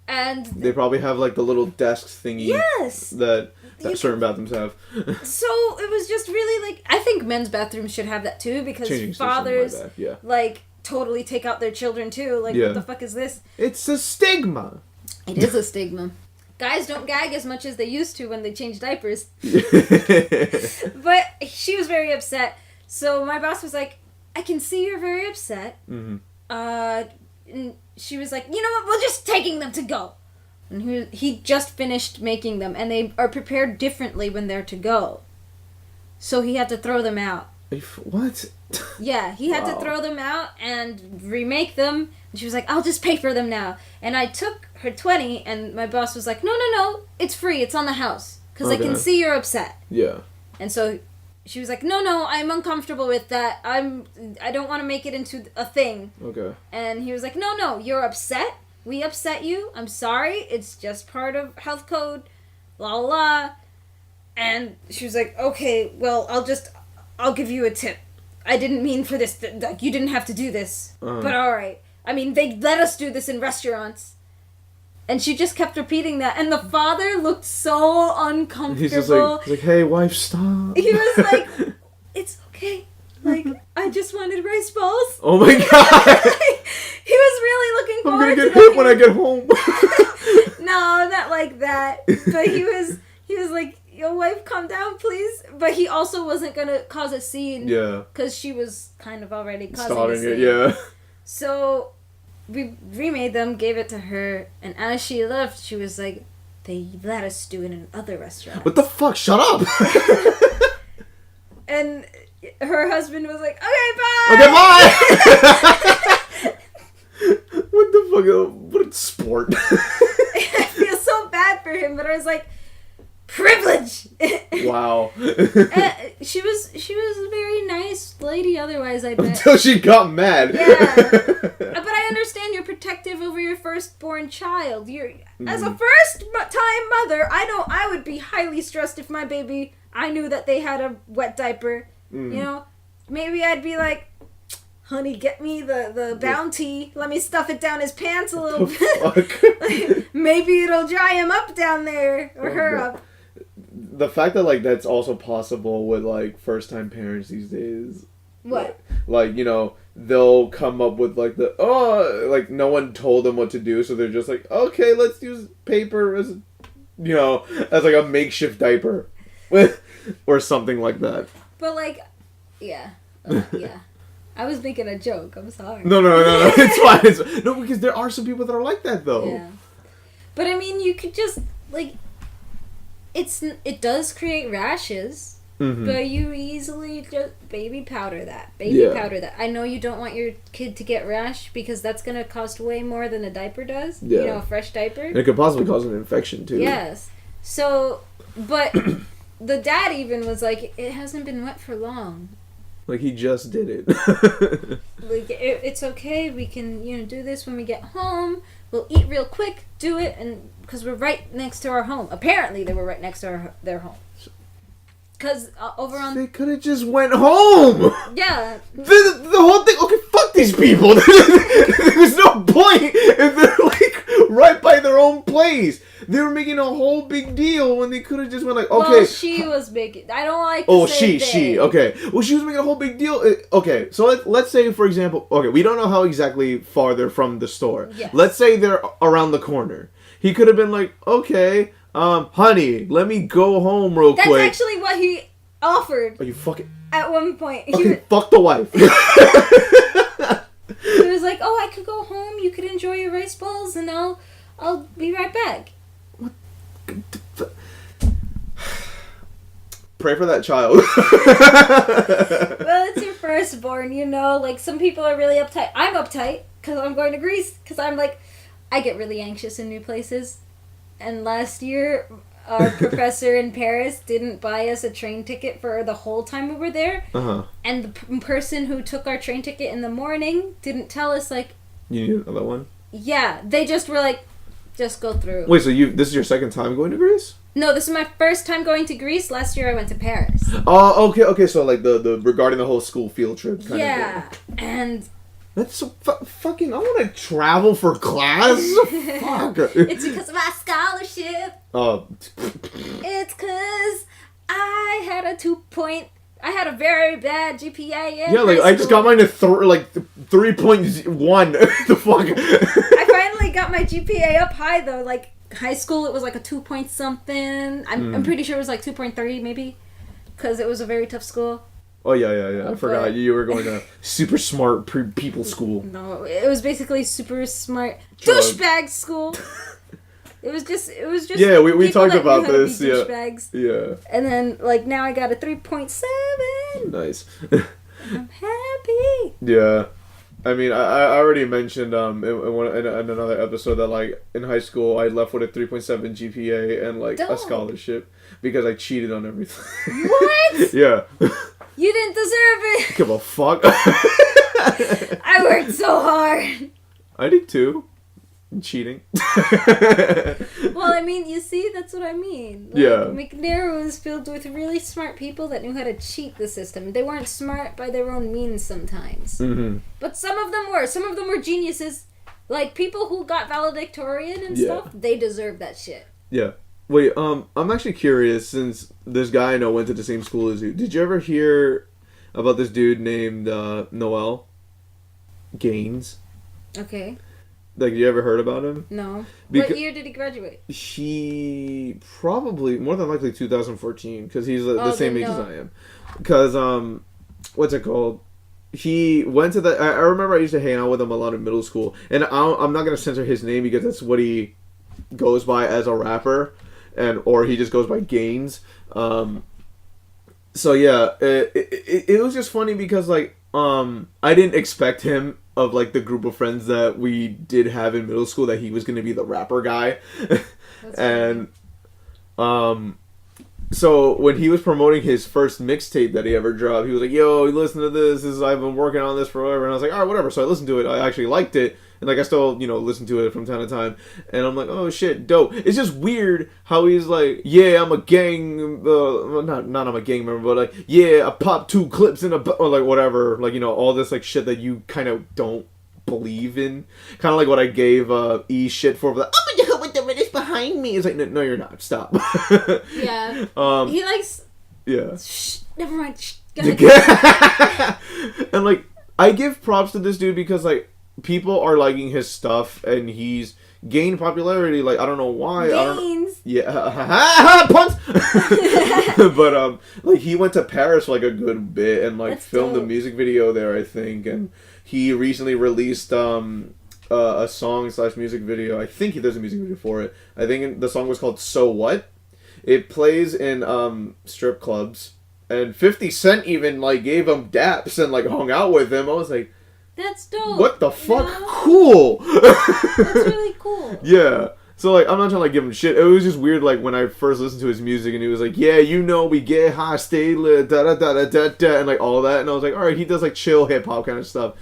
and
they probably have like the little desk thingy.
Yes,
that certain bathrooms have.
So it was just really like, I think men's bathrooms should have that too, because
Changing
fathers
like
totally take out their children too. Like, what the fuck is this?
It's a stigma.
It is a stigma. Guys don't gag as much as they used to when they change diapers. But she was very upset. So my boss was like, "I can see you're very upset." And she was like, "You know what? We're just taking them to go." And he just finished making them, and they are prepared differently when they're to go. So he had to throw them out.
What?
Yeah, he had to throw them out and remake them. And she was like, "I'll just pay for them now." And I took her 20, and my boss was like, No, it's free. It's on the house. Because I can see you're upset.
Yeah.
And so she was like, No, I'm uncomfortable with that. I don't want to make it into a thing.
Okay.
And he was like, No, you're upset. We upset you. I'm sorry. It's just part of health code. La la la. And she was like, "Okay, well, I'll give you a tip. I didn't mean for this. Like, you didn't have to do this. But all right. I mean, they let us do this in restaurants." And she just kept repeating that. And the father looked so uncomfortable.
He's just like, "Hey, wife, stop."
He was like, "It's okay. Like, I just wanted rice balls."
Oh my god.
He was really looking forward to
I'm gonna get hit when I get home.
No, No, not like that. But he was like, "Yo, wife, calm down, please." But he also wasn't gonna cause a scene.
Yeah.
Because she was kind of already causing
Starting
a scene.
it, yeah.
So we remade them, gave it to her, and as she left, she was like, "They let us do it in other restaurants."
What the fuck? Shut up!
And her husband was like, "Okay, bye."
Okay, bye. What the fuck? What a sport.
I feel so bad for him, but I was like, privilege.
Wow.
She was a very nice lady. Otherwise, I bet.
Until she got mad.
Yeah. But I understand you're protective over your firstborn child. As a first-time mother, I would be highly stressed if my baby. I knew that they had a wet diaper. You know, maybe I'd be like, "Honey, get me the bounty. Let me stuff it down his pants a little bit. Like, maybe it'll dry him up down there or her up."
The fact that like that's also possible with like first time parents these days.
What?
Like, you know, they'll come up with like like no one told them what to do, so they're just like, okay, let's use paper as as like a makeshift diaper. Or something like that.
But like, yeah. Yeah. I was making a joke. I'm sorry.
No. It's fine. No, because there are some people that are like that, though.
Yeah. But I mean, you could just, like, it does create rashes, but you easily just baby powder that. Powder that. I know you don't want your kid to get rash because that's going to cost way more than a diaper does. Yeah. You know, a fresh diaper.
And it could possibly cause an infection, too.
Yes. So, but the dad even was like, it hasn't been wet for long.
Like, he just did it.
Like, it's okay. We can, do this when we get home. We'll eat real quick, do it, and because we're right next to our home. Apparently, they were right next to their home. Because over on...
They could have just went home!
Yeah.
The whole thing... Okay, fuck these people! There's no point if they're, like, right by their own place. They were making a whole big deal when they could have just went like, okay...
Well, she was making... I don't like to say
she. Okay. Well, she was making a whole big deal. Okay, so let's say, for example... Okay, we don't know how exactly far they're from the store.
Yes.
Let's say they're around the corner. He could have been like, okay... honey, let me go home real quick.
That's actually what he offered.
Are you fucking...
At one point.
Okay, fuck the wife.
He was like, "Oh, I could go home. You could enjoy your rice balls, and I'll be right back."
What? Pray for that child.
Well, it's your firstborn, Like, some people are really uptight. I'm uptight because I'm going to Greece. Because I'm like, I get really anxious in new places. And last year, our professor in Paris didn't buy us a train ticket for the whole time we were there. Uh-huh. And the person who took our train ticket in the morning didn't tell us, like...
You need another one?
Yeah. They just were like, just go through.
Wait, so this is your second time going to Greece?
No, this is my first time going to Greece. Last year I went to Paris.
Oh, okay, so like the regarding the whole school field trip kind of thing.
Yeah, and...
That's so fucking... I want to travel for class? Fuck.
It's because of my scholarship.
Oh.
It's because I had a 2-point... I had a very bad GPA in
Yeah, like, I just got mine to 3.1. The fuck?
I finally got my GPA up high, though. Like, high school, it was like a 2-point-something. I'm pretty sure it was like 2.3, maybe. Because it was a very tough school.
Oh, yeah. I forgot. You were going to super smart people school.
No, it was basically super smart douchebag school. It was just
yeah, we talked about this. Yeah.
Douchebags.
Yeah.
And then, like, now I got a 3.7.
Nice.
I'm happy.
Yeah. I mean, I already mentioned in another episode that, like, in high school, I left with a 3.7 GPA and, like, a scholarship because I cheated on everything.
What?
Yeah.
You didn't deserve it.
Give a fuck.
I worked so hard.
I did too. Cheating.
Well, I mean, you see, that's what I mean. Like,
yeah.
McNair was filled with really smart people that knew how to cheat the system. They weren't smart by their own means sometimes. Mm-hmm. But some of them were. Some of them were geniuses. Like, people who got valedictorian and stuff, they deserve that shit.
Yeah. Wait, I'm actually curious, since this guy I know went to the same school as you. Did you ever hear about this dude named Noel Gaines?
Okay.
Like, you ever heard about him?
No. What year did he graduate?
He probably, more than likely 2014, because he's the same age as I am. Because, what's it called? He went to I remember I used to hang out with him a lot in middle school. And I'm not going to censor his name because that's what he goes by as a rapper. Or he just goes by Gaines. So, yeah, it was just funny because, like, I didn't expect him, of like the group of friends that we did have in middle school, that he was going to be the rapper guy. And so when he was promoting his first mixtape that he ever dropped, he was like, yo, listen to this, I've been working on this forever. And I was like, all right, whatever. So I listened to it. I actually liked it, and like I still listen to it from time to time. And I'm like, oh shit, dope. It's just weird how he's like, yeah, I'm a gang not I'm a gang member, but like, yeah, I popped 2 clips in or like whatever, like, all this like shit that you kind of don't believe in, kind of like what I gave E shit for, like, I'm in the hood with the British behind me. It's like, no, you're not. Stop.
Yeah. He likes.
Yeah.
Shh. Never mind. Shh. Go ahead.
And like, I give props to this dude because like people are liking his stuff and he's gained popularity. Like, I don't know why.
Gains.
Yeah. Puns. But like he went to Paris for like a good bit and like filmed a music video there, I think, and he recently released a song/music video. I think there's a music video for it. I think the song was called So What? It plays in strip clubs, and 50 Cent even like gave him daps and like hung out with him. I was like,
that's dope.
What the fuck? Yeah. Cool.
That's really cool.
Yeah. So like, I'm not trying to like give him shit. It was just weird like when I first listened to his music and he was like, yeah, we get high, stay lit, da da da da da da, and like all that, and I was like, all right, he does like chill hip hop kind of stuff.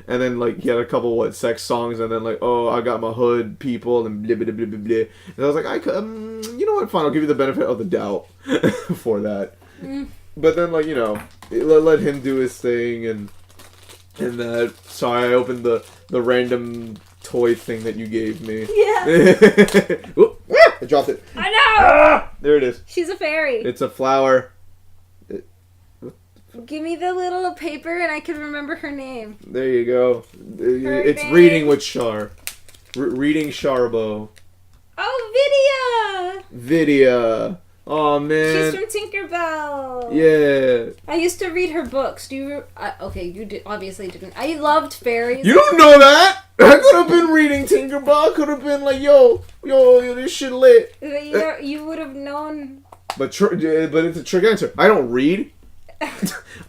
And then, like, he had a couple, sex songs, and then, like, oh, I got my hood people, and blah, blah, blah, blah, blah. And I was like, you know what, fine, I'll give you the benefit of the doubt for that. But then, like, let him do his thing, and that, sorry, I opened the random toy thing that you gave me.
Yeah.
Oop, I dropped it.
I know!
There it is.
She's a fairy.
It's a flower.
Give me the little paper and I can remember her name.
There you go. It's name. Reading with Char. Reading Charbo.
Oh,
Vidya. Oh, man.
She's from Tinkerbell.
Yeah.
I used to read her books. Do you... okay, you obviously didn't. I loved fairies.
You don't know that? I could have been reading Tinkerbell. I could have been like, yo, this shit lit.
You would have known.
But it's a trick answer. I don't read.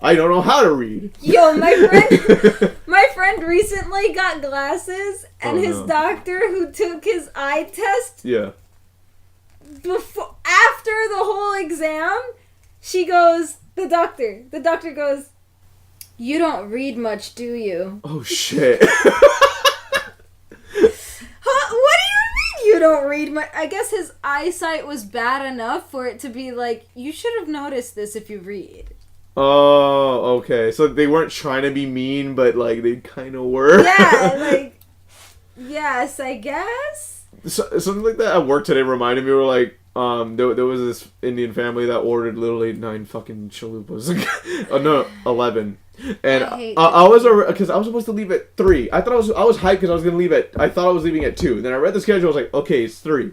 I don't know how to read.
Yo, my friend recently got glasses, and his doctor who took his eye test.
Yeah.
After the whole exam, the doctor goes, you don't read much, do you?
Oh shit.
What do you mean you don't read much? I guess his eyesight was bad enough for it to be like, you should have noticed this if you read.
Oh, okay. So they weren't trying to be mean, but like they kind of were.
Yeah, like, yes, I guess.
So, something like that at work today reminded me. We were like, there was this Indian family that ordered literally 9 fucking chalupas. No, 11. And I was because I was supposed to leave at 3. I thought I was hyped because I was gonna leave I thought I was leaving at 2. Then I read the schedule. I was like, okay, it's 3.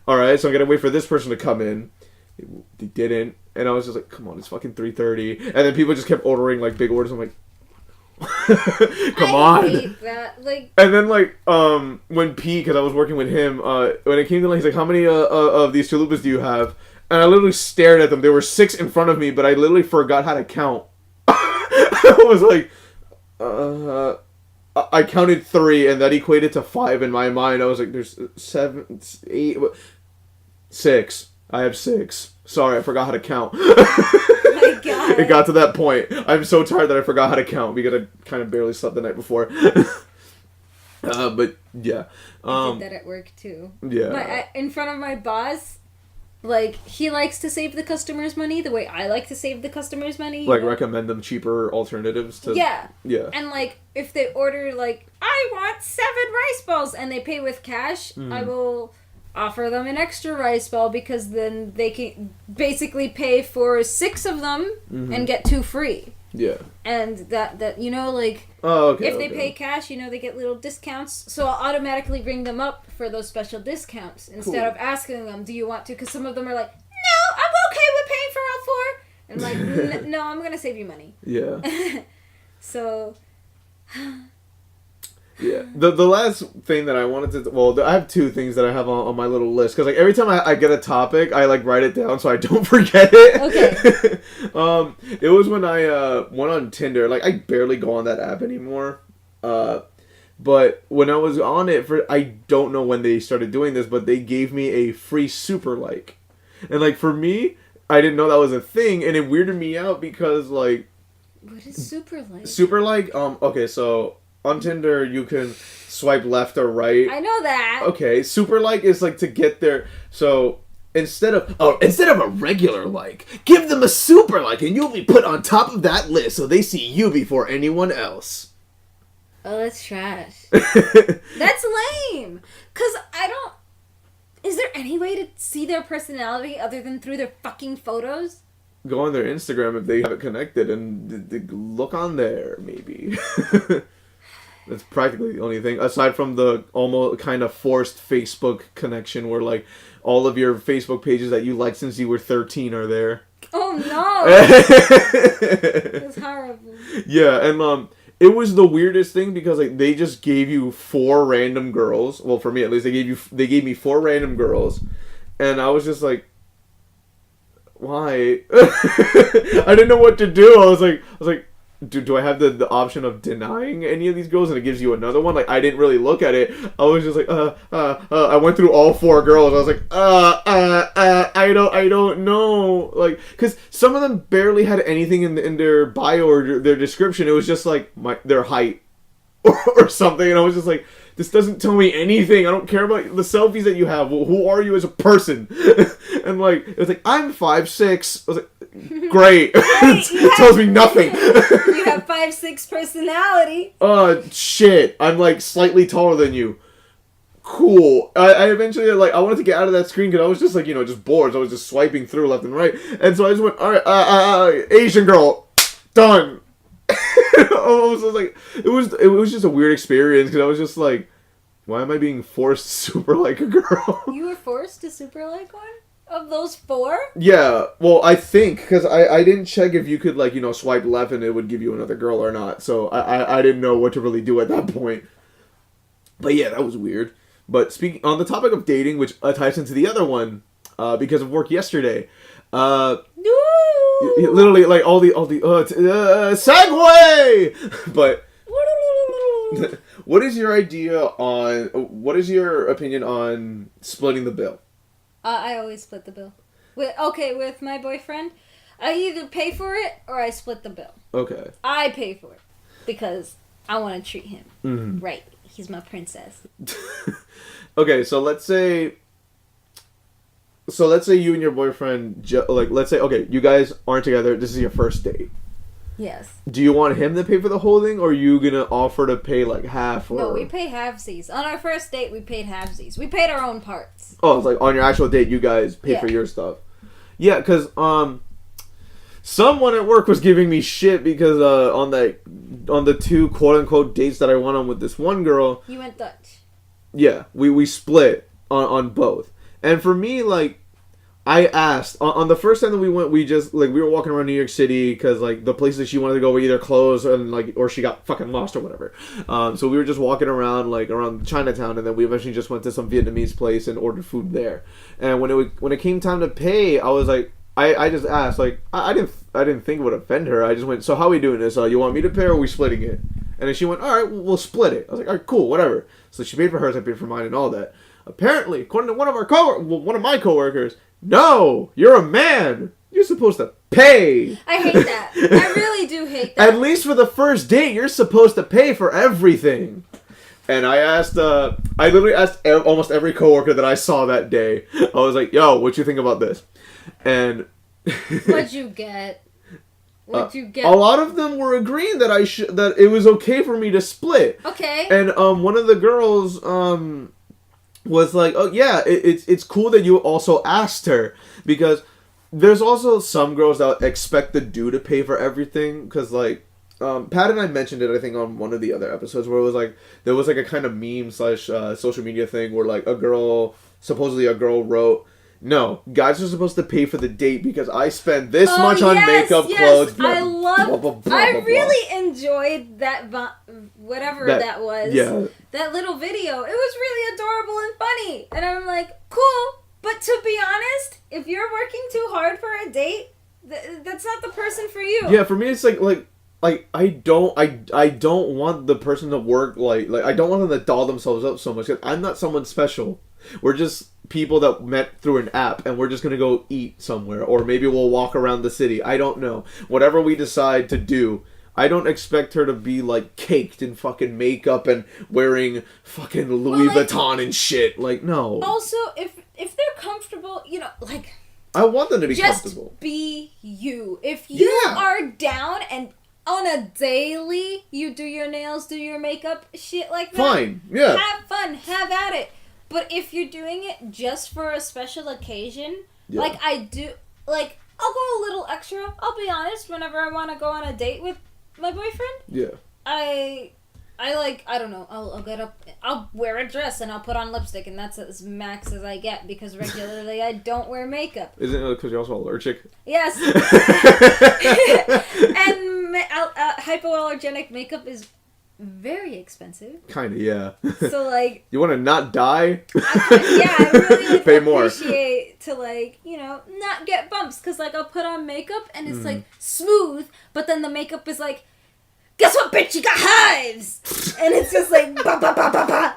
All right, so I'm gonna wait for this person to come in. They didn't, and I was just like, come on, it's fucking 3:30. And then people just kept ordering like big orders. I'm like, come on. I hate that. Like, and then like when P, because I was working with him, when it came to like, he's like, how many of these chalupas do you have? And I literally stared at them. There were 6 in front of me, but I literally forgot how to count. I was like, I counted 3, and that equated to 5 in my mind. I was like, there's 7, 8, 6. I have 6. Sorry, I forgot how to count. Oh my god. It got to that point. I'm so tired that I forgot how to count because I kind of barely slept the night before. But yeah.
I did that at work too.
Yeah.
In front of my boss, like, he likes to save the customer's money the way I like to save the customer's money.
Like, recommend them cheaper alternatives to...
Yeah.
Yeah.
And, like, if they order, like, I want 7 rice balls, and they pay with cash, I will offer them an extra rice ball because then they can basically pay for 6 of them and get 2 free.
Yeah.
And that you know, like,
oh, okay,
if they pay cash, you know, they get little discounts. So I'll automatically ring them up for those special discounts instead of asking them, do you want to? Because some of them are like, no, I'm okay with paying for all four. And I'm like, no, I'm going to save you money.
Yeah.
So...
Yeah. The last thing that I wanted to... Well, I have two things that I have on my little list. Because, like, every time I get a topic, I, like, write it down so I don't forget it.
Okay.
It was when I went on Tinder. Like, I barely go on that app anymore. But when I was on it, I don't know when they started doing this, but they gave me a free super like. And, like, for me, I didn't know that was a thing, and it weirded me out because, like...
What is super like?
Super like, okay, so... On Tinder, you can swipe left or right.
I know that.
Okay, super like is like to get there. So instead of a regular like, give them a super like, and you'll be put on top of that list so they see you before anyone else.
Oh, that's trash. That's lame. Cause I don't. Is there any way to see their personality other than through their fucking photos?
Go on their Instagram if they have it connected and look on there, maybe. That's practically the only thing, aside from the almost kind of forced Facebook connection where, like, all of your Facebook pages that you liked since you were 13 are there.
Oh, no! That's horrible.
Yeah, and, it was the weirdest thing because, like, they just gave you 4 random girls. Well, for me, at least, they gave me 4 random girls. And I was just like, why? I didn't know what to do. I was like, do I have the option of denying any of these girls and it gives you another one? Like, I didn't really look at it. I was just like, I went through all 4 girls. I was like, I don't know. Like, because some of them barely had anything in their bio or their description. It was just like their height or something. And I was just like, this doesn't tell me anything. I don't care about the selfies that you have. Well, who are you as a person? And like, it was like, I'm 5'6". I was like, great. Tells me nothing.
You have 5'6" personality.
Shit. I'm like slightly taller than you. Cool. I eventually, like, I wanted to get out of that screen because I was just like, just bored. So I was just swiping through left and right. And so I just went, alright, Asian girl. Done. I was like, it was just a weird experience because I was just like, why am I being forced to super like a girl?
You were forced to super like one? Of those 4?
Yeah, well, I think, because I didn't check if you could, like, swipe left and it would give you another girl or not, so I didn't know what to really do at that point. But yeah, that was weird. But speaking on the topic of dating, which ties into the other one, because of work yesterday,
No!
literally, like, all the segue! But... What is your opinion on splitting the bill?
I always split the bill. With my boyfriend, I either pay for it or I split the bill. Okay. I pay for it because I want to treat him right. He's my princess.
Okay, so let's say you and your boyfriend, let's say, okay, you guys aren't together. This is your first date.
Yes.
Do you want him to pay for the whole thing, or are you gonna offer to pay like half? Or...
No, we pay halvesies. On our first date, we paid halvesies. We paid our own parts.
Oh, it's like on your actual date, you guys pay for your stuff. Yeah, because someone at work was giving me shit because on the 2 quote unquote dates that I went on with this one girl.
You went Dutch.
Yeah, we split on both, and for me, like. I asked on the first time that we went. We just we were walking around New York City because like the places she wanted to go were either closed and or she got fucking lost or whatever. So we were just walking around around Chinatown, and then we eventually just went to some Vietnamese place and ordered food there. And when it came time to pay, I was like, I just asked I didn't think it would offend her. I just went, so how are we doing this? You want me to pay or are we splitting it? And then she went, all right, we'll split it. I was like, all right, cool, whatever. So she paid for hers, I paid for mine, and all that. Apparently, according to one of my coworkers. No, you're a man. You're supposed to pay.
I hate that. I really do hate that.
At least for the first date, you're supposed to pay for everything. And I literally asked almost every coworker that I saw that day. I was like, yo, what you think about this? And...
What'd you get?
A lot of them were agreeing that that it was okay for me to split.
Okay.
And one of the girls... was like, oh yeah, it's cool that you also asked her, because there's also some girls that expect the dude to pay for everything, because, like, Pat and I mentioned it, I think, on one of the other episodes, where it was, like, there was, like, a kind of meme / social media thing where, like, supposedly a girl wrote, no, guys are supposed to pay for the date because I spend this much on makeup, clothes, blah,
I love,
blah, blah, blah,
I
blah, blah.
really enjoyed that, whatever that was.
Yeah.
That little video. It was really adorable and funny. And I'm like, cool. But to be honest, if you're working too hard for a date, that's not the person for you.
Yeah, for me, it's like I don't want the person to work like I don't want them to doll themselves up so much. 'Cause I'm not someone special. We're just people that met through an app, and we're just gonna go eat somewhere, or maybe we'll walk around the city. I don't know. Whatever we decide to do, I don't expect her to be, like, caked in fucking makeup and wearing fucking Louis Vuitton and shit. Like, no.
Also, if they're comfortable, you know, like,
I want them to be
just
comfortable.
be you. If you are down and on a daily you do your nails, do your makeup, shit like that,
fine, yeah.
have fun, have at it. But if you're doing it just for a special occasion, like I do, like, I'll go a little extra. I'll be honest, whenever I want to go on a date with my boyfriend, I don't know, I'll get up, I'll wear a dress and I'll put on lipstick, and that's as max as I get, because regularly I don't wear makeup.
Isn't it because you're also allergic?
Yes. And hypoallergenic makeup is very expensive.
Kinda, yeah.
So, like...
You want to not die?
I really like,
pay more.
Appreciate to, like, you know, not get bumps. Because, like, I'll put on makeup and it's, like, smooth. But then the makeup is, like, guess what, bitch? You got hives! And it's just, like, ba ba ba ba ba.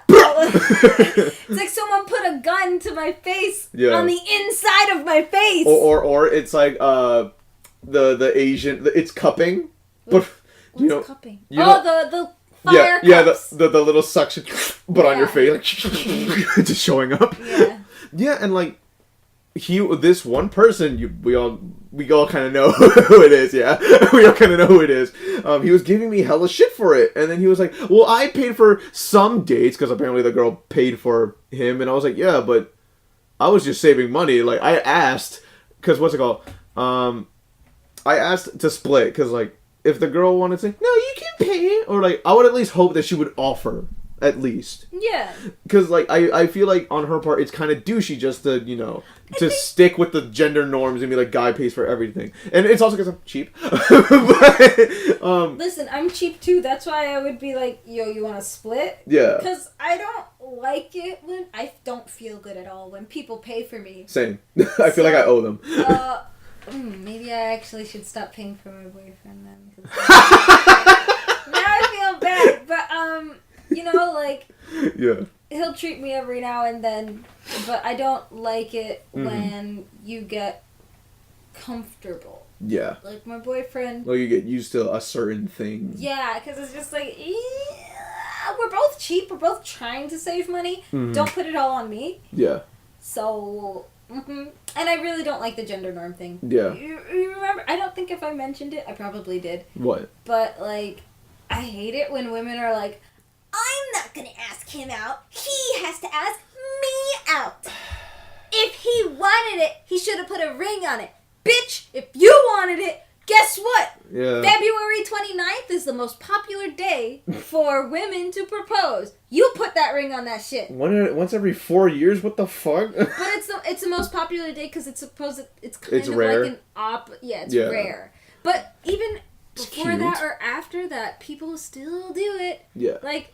It's like someone put a gun to my face on the inside of my face.
Or it's, like, the Asian... It's cupping. But,
What's
you know,
cupping?
You know,
the fire cups.
the little suction, but on your face, like, just showing up. Yeah, and, like, this one person, we all kind of know who it is, yeah? We all kind of know who it is. He was giving me hella shit for it, and then he was like, well, I paid for some dates, because apparently the girl paid for him, and I was like, yeah, but I was just saving money. Like, I asked, because what's it called? I asked to split, because, like, if the girl wanted to say, no, you can pay it, or, like, I would at least hope that she would offer, at least. Yeah. Because, like, I feel like on her part, it's kind of douchey just to, you know, to stick with the gender norms and be like, guy pays for everything. And it's also because I'm cheap. But,
listen, I'm cheap too. That's why I would be like, yo, you want to split?
Yeah.
Because I don't like it when, I don't feel good at all when people pay for me.
Same. I feel like I owe them.
Maybe I actually should stop paying for my boyfriend then. Now I feel bad, but you know, like, he'll treat me every now and then, but I don't like it when you get comfortable. Yeah. Like my boyfriend.
Well, you get used to a certain thing.
Yeah, because it's just like, we're both cheap. We're both trying to save money. Don't put it all on me. Yeah. So. And I really don't like the gender norm thing. Yeah. You remember? I don't think if I mentioned it, I probably did. What? But, like, I hate it when women are like, I'm not gonna ask him out. He has to ask me out. If he wanted it, he should have put a ring on it. Bitch, if you wanted it, guess what? Yeah. February 29th is the most popular day for women to propose. You put that ring on that shit.
Once every 4 years? What the fuck?
But it's the most popular day because it's supposed it's kind of rare. Like an it's rare. But even before that or after that, people still do it. Yeah. Like,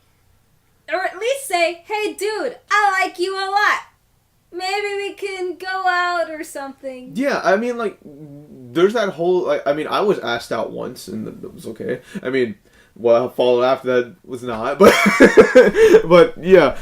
or at least say, hey dude, I like you a lot. Maybe we can go out or something.
Yeah, I mean, like, there's that whole, like, I mean, I was asked out once, and it was okay. I mean, what followed after that was not, but, but, yeah,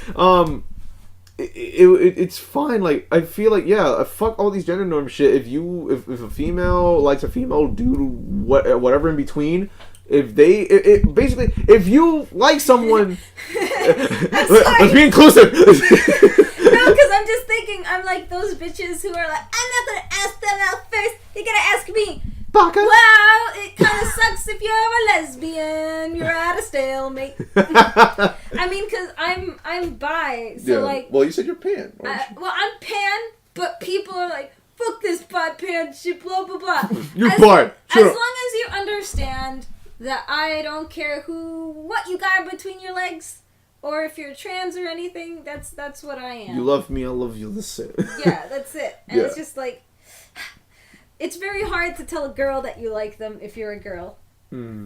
it's fine, like, I feel like, yeah, fuck all these gender norm shit. If a female likes a female dude, whatever in between, basically, if you like someone, let's be inclusive.
No, because I'm just thinking, I'm like those bitches who are like, I'm not going to ask them out first. You're going to ask me. Baka. Well, it kind of sucks if you're a lesbian. You're at a stalemate. I mean, because I'm bi. So, like.
Well, you said you're pan.
Well, I'm pan, but people are like, fuck this pot pan shit, blah, blah, blah.
You're fine.
As long as you understand that I don't care what you got between your legs, or if you're trans or anything, that's what I am.
You love me, I love you, that's it.
Yeah, that's it. And it's just like, it's very hard to tell a girl that you like them if you're a girl.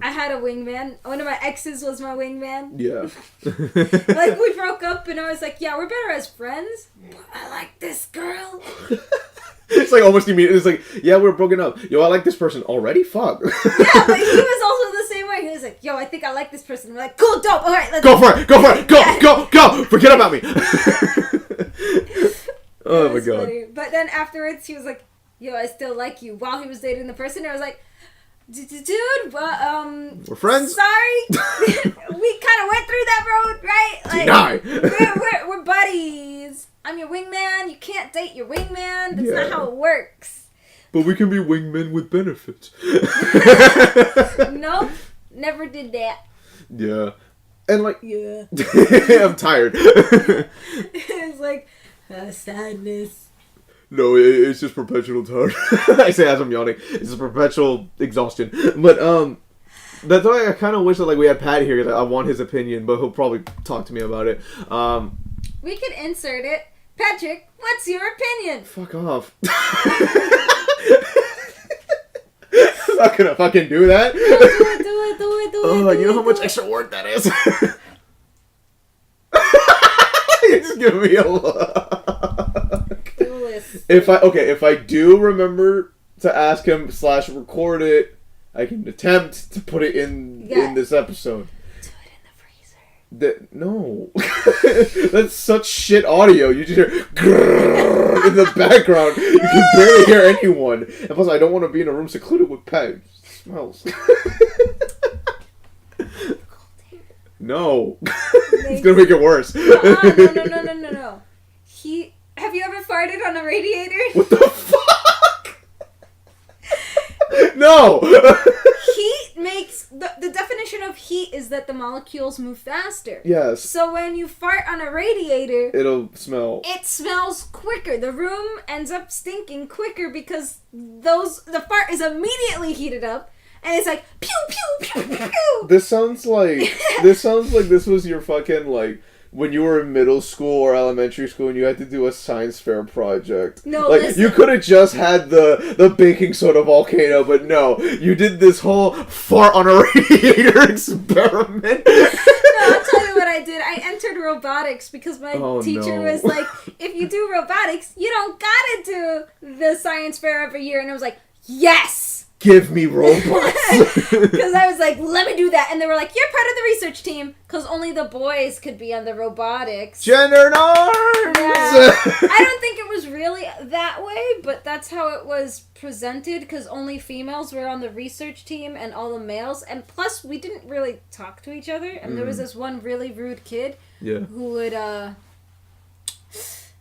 I had a wingman. One of my exes was my wingman.
Yeah.
Like, we broke up and I was like, yeah, we're better as friends, but I like this girl.
It's like almost immediate. It's like, yeah, we're broken up. Yo, I like this person already. Fuck.
Yeah, but he was also the same way. He was like, yo, I think I like this person. We're like, cool, dope. All right, let's
go for it. Go for it. Go, go. Forget about me. Oh my god.
Funny. But then afterwards, he was like, yo, I still like you. While he was dating the person, I was like, dude,
we're friends.
Sorry, we kind of went through that road, right? Like, we're buddies. I'm your wingman. You can't date your wingman. That's not how it works.
But we can be wingmen with benefits.
Nope, never did that.
Yeah, and like, I'm tired.
It's like sadness.
No, it's just perpetual tired. I say as I'm yawning. It's a perpetual exhaustion. But that's why I kind of wish that like we had Pat here because I want his opinion, but he'll probably talk to me about it.
We could insert it. Patrick, what's your opinion?
Fuck off. I'm not gonna fucking do that.
Do it.
Oh, you know how much extra work that is? You're just giving me a look. If I do remember to ask him / record it, I can attempt to put it in this episode.
Do it in the freezer.
No. That's such shit audio. You just hear in the background. You can barely hear anyone. And plus, I don't want to be in a room secluded with Pat. It smells. No. It's gonna make it worse.
No. Have you ever farted on a radiator?
What the fuck? No.
Heat makes the definition of heat is that the molecules move faster.
Yes.
So when you fart on a radiator,
it'll smell.
It smells quicker. The room ends up stinking quicker because the fart is immediately heated up. And it's like, pew, pew, pew, pew.
This sounds like this was your fucking, like, when you were in middle school or elementary school and you had to do a science fair project.
No,
like,
listen.
You could have just had the baking soda volcano, but no. You did this whole fart on a radiator experiment.
No, I'll tell you what I did. I entered robotics because my teacher was like, if you do robotics, you don't gotta do the science fair every year. And I was like, yes!
Give me robots.
Because I was like, let me do that. And they were like, you're part of the research team. Because only the boys could be on the robotics.
Gender norms!
Yeah. I don't think it was really that way, but that's how it was presented. Because only females were on the research team and all the males. And plus, we didn't really talk to each other. And there was this one really rude kid who would,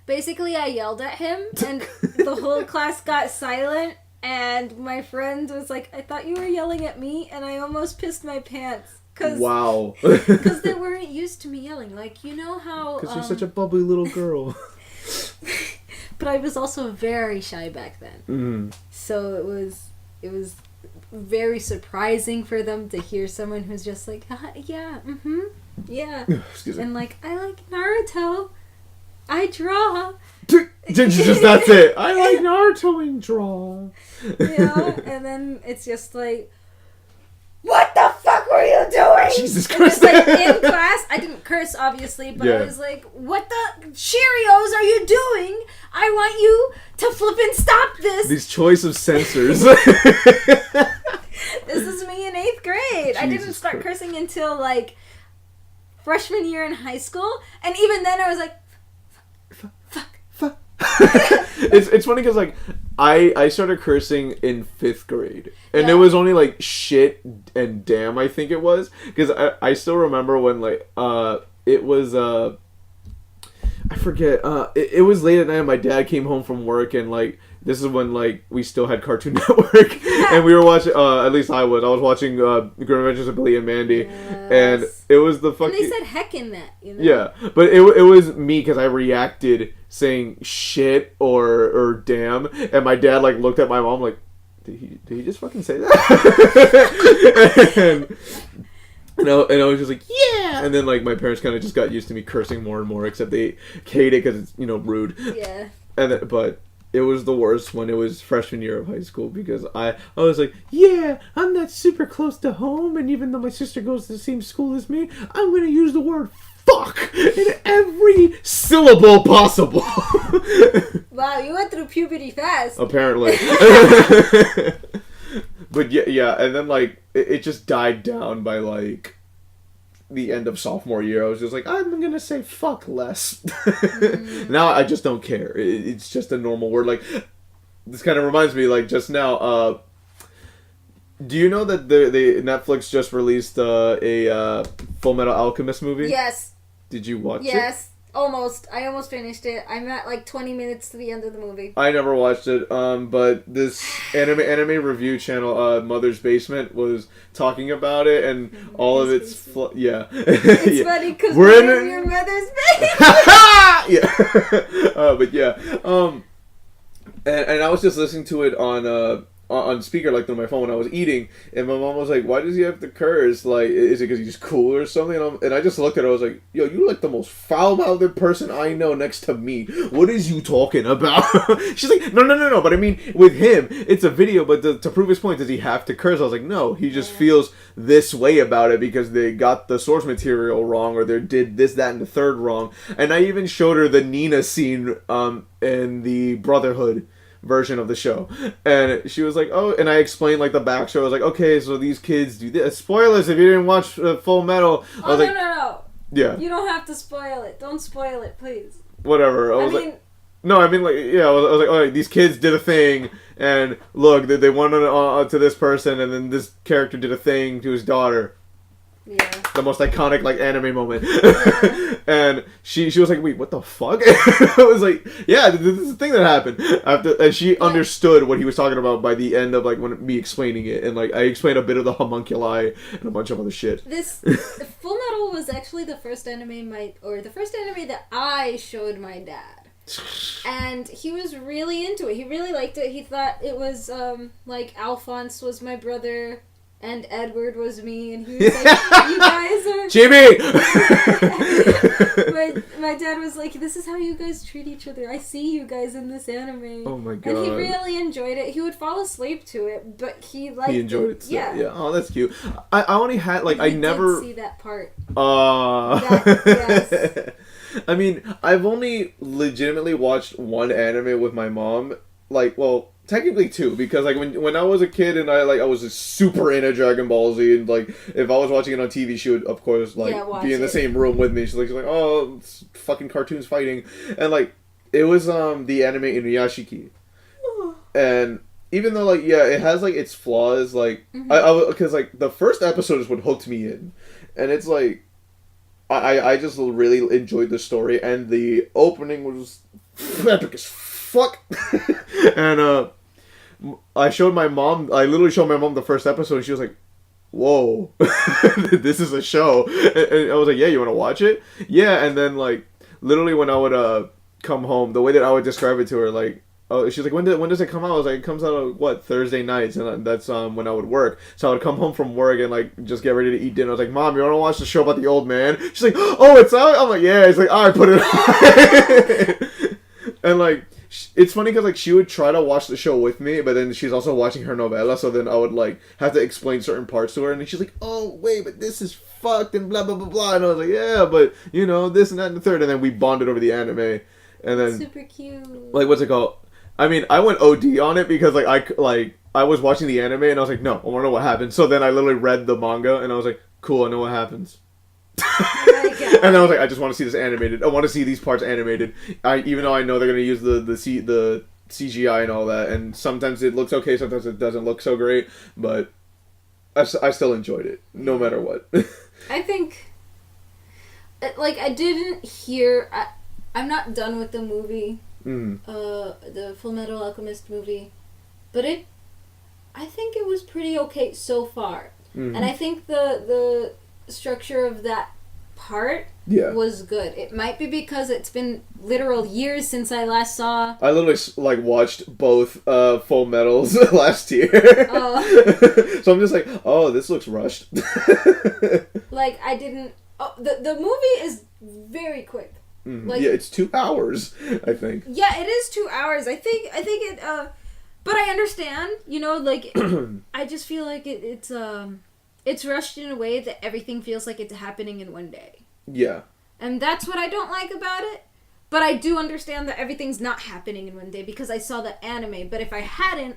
basically, I yelled at him. And the whole class got silent. And my friend was like, I thought you were yelling at me, and I almost pissed my pants.
Wow.
Because they weren't used to me yelling. Like, you know how...
Because you're such a bubbly little girl.
But I was also very shy back then. So it was very surprising for them to hear someone who's just like, yeah.
Excuse me.
And like, I like Naruto. I draw.
Just that's it. I like Naruto and draw.
And then it's just like, what the fuck were you doing?
Jesus Christ.
And it's like in class, I didn't curse obviously, but I was like, what the Cheerios are you doing? I want you to flip and stop this.
These choice of censors.
This is me in 8th grade. I didn't start cursing until like freshman year in high school, and even then I was like, fuck.
It's funny because like I started cursing in 5th grade, and it was only like shit and damn, I think it was, because I still remember when like it was I forget it was late at night and my dad came home from work and like this is when like we still had Cartoon Network, and we were watching. At least I was. I was watching The Grim Adventures of Billy and Mandy, and it was the fucking.
And they said heck in that. You know?
Yeah, but it was me because I reacted saying shit or damn, and my dad like looked at my mom like, did he just fucking say that? and I was just like, yeah, and then like my parents kind of just got used to me cursing more and more, except they hate it because it's rude.
Yeah.
But it was the worst when it was freshman year of high school because I was like, yeah, I'm not super close to home, and even though my sister goes to the same school as me, I'm gonna use the word fuck in every syllable possible.
Wow, you went through puberty fast.
Apparently. But yeah, and then like it just died down by like the end of sophomore year. I was just like, I'm gonna say fuck less. Now I just don't care. It's just a normal word. Like, this kind of reminds me, like just now. Do you know that the Netflix just released a Full Metal Alchemist movie?
Yes.
Did you watch it?
Yes. Almost. I almost finished it. I'm at like 20 minutes to the end of the movie.
I never watched it, but this anime review channel, Mother's Basement, was talking about it, and all of its yeah.
It's funny because we're in your mother's basement.
Yeah. But yeah, and I was just listening to it on speaker, like on my phone when I was eating, and my mom was like, why does he have to curse? Like, is it because he's cool or something? And I just looked at her, I was like, yo, you like the most foul-mouthed person I know next to me. What is you talking about? She's like, no, but I mean, with him, it's a video, but to prove his point, does he have to curse? I was like, no, he just feels this way about it because they got the source material wrong, or they did this, that, and the third wrong. And I even showed her the Nina scene in the Brotherhood version of the show, and she was like, oh, and I explained like the backstory. I was like, okay, so these kids do this. Spoilers if you didn't watch Full Metal. I was
no.
Yeah.
You don't have to spoil it. Don't spoil it, please.
Whatever. I was like, oh, these kids did a thing, and look, they went on to this person, and then this character did a thing to his daughter.
Yeah.
The most iconic like anime moment. Yeah. And she was like, wait, what the fuck? I was like, yeah, this is the thing that happened. And she understood what he was talking about by the end of like me explaining it, and like I explained a bit of the homunculi and a bunch of other shit.
This Full Metal was actually the first anime that I showed my dad. And he was really into it. He really liked it. He thought it was like Alphonse was my brother and Edward was me, and he was like, you guys are...
Jimmy!
my dad was like, this is how you guys treat each other. I see you guys in this anime.
Oh my god.
And he really enjoyed it. He would fall asleep to it, but he liked it.
He enjoyed it.
Yeah.
Oh, that's cute. I only had, like, I never...
did see that part.
Yes. I mean, I've only legitimately watched one anime with my mom. Like, well... Technically two, because like when I was a kid and I was just super into Dragon Ball Z, and like if I was watching it on TV, she would of course like be in the same room with me. She's like, oh, it's fucking cartoons fighting, and like it was the anime Inuyashiki, and even though like it has like its flaws, like because like the first episode is what hooked me in, and it's like I just really enjoyed the story, and the opening was epic as fuck. And I literally showed my mom the first episode, and she was like, whoa, this is a show. And I was like, yeah, you want to watch it? Yeah. And then like literally when I would come home, the way that I would describe it to her, like, she's like, when does it come out? I was like, it comes out Thursday nights, and that's when I would work. So I would come home from work and like just get ready to eat dinner. I was like, Mom, you want to watch the show about the old man? She's like, oh, it's out? I'm like, yeah. It's like, alright, put it on. And like it's funny because like she would try to watch the show with me, but then she's also watching her novella, so then I would like have to explain certain parts to her, and then she's like, oh wait, but this is fucked and blah blah blah blah, and I was like, yeah, but you know this and that and the third, and then we bonded over the anime, and then
super cute.
Like, what's it called? I mean, I went OD on it because I was watching the anime and I was like, no, I want to know what happens. So then I literally read the manga and I was like, cool, I know what happens. And I was like, I just want to see this animated. I want to see these parts animated. Even though I know they're gonna use the CGI and all that, and sometimes it looks okay, sometimes it doesn't look so great, but I still enjoyed it no matter what.
I think, like, I didn't hear. I'm not done with the movie, the Full Metal Alchemist movie, but I think it was pretty okay so far. And I think the structure of that part was good. It might be because it's been literal years since I last saw.
I literally like watched both Full Metals last year. So I'm just like, oh, this looks rushed.
Like I didn't. Oh, the movie is very quick. Like,
yeah, it's 2 hours, I think.
Yeah, it is 2 hours. I think it. But I understand. You know, like I just feel like it's rushed in a way that everything feels like it's happening in one day.
Yeah. And
that's what I don't like about it. But I do understand that everything's not happening in one day because I saw the anime. But if I hadn't,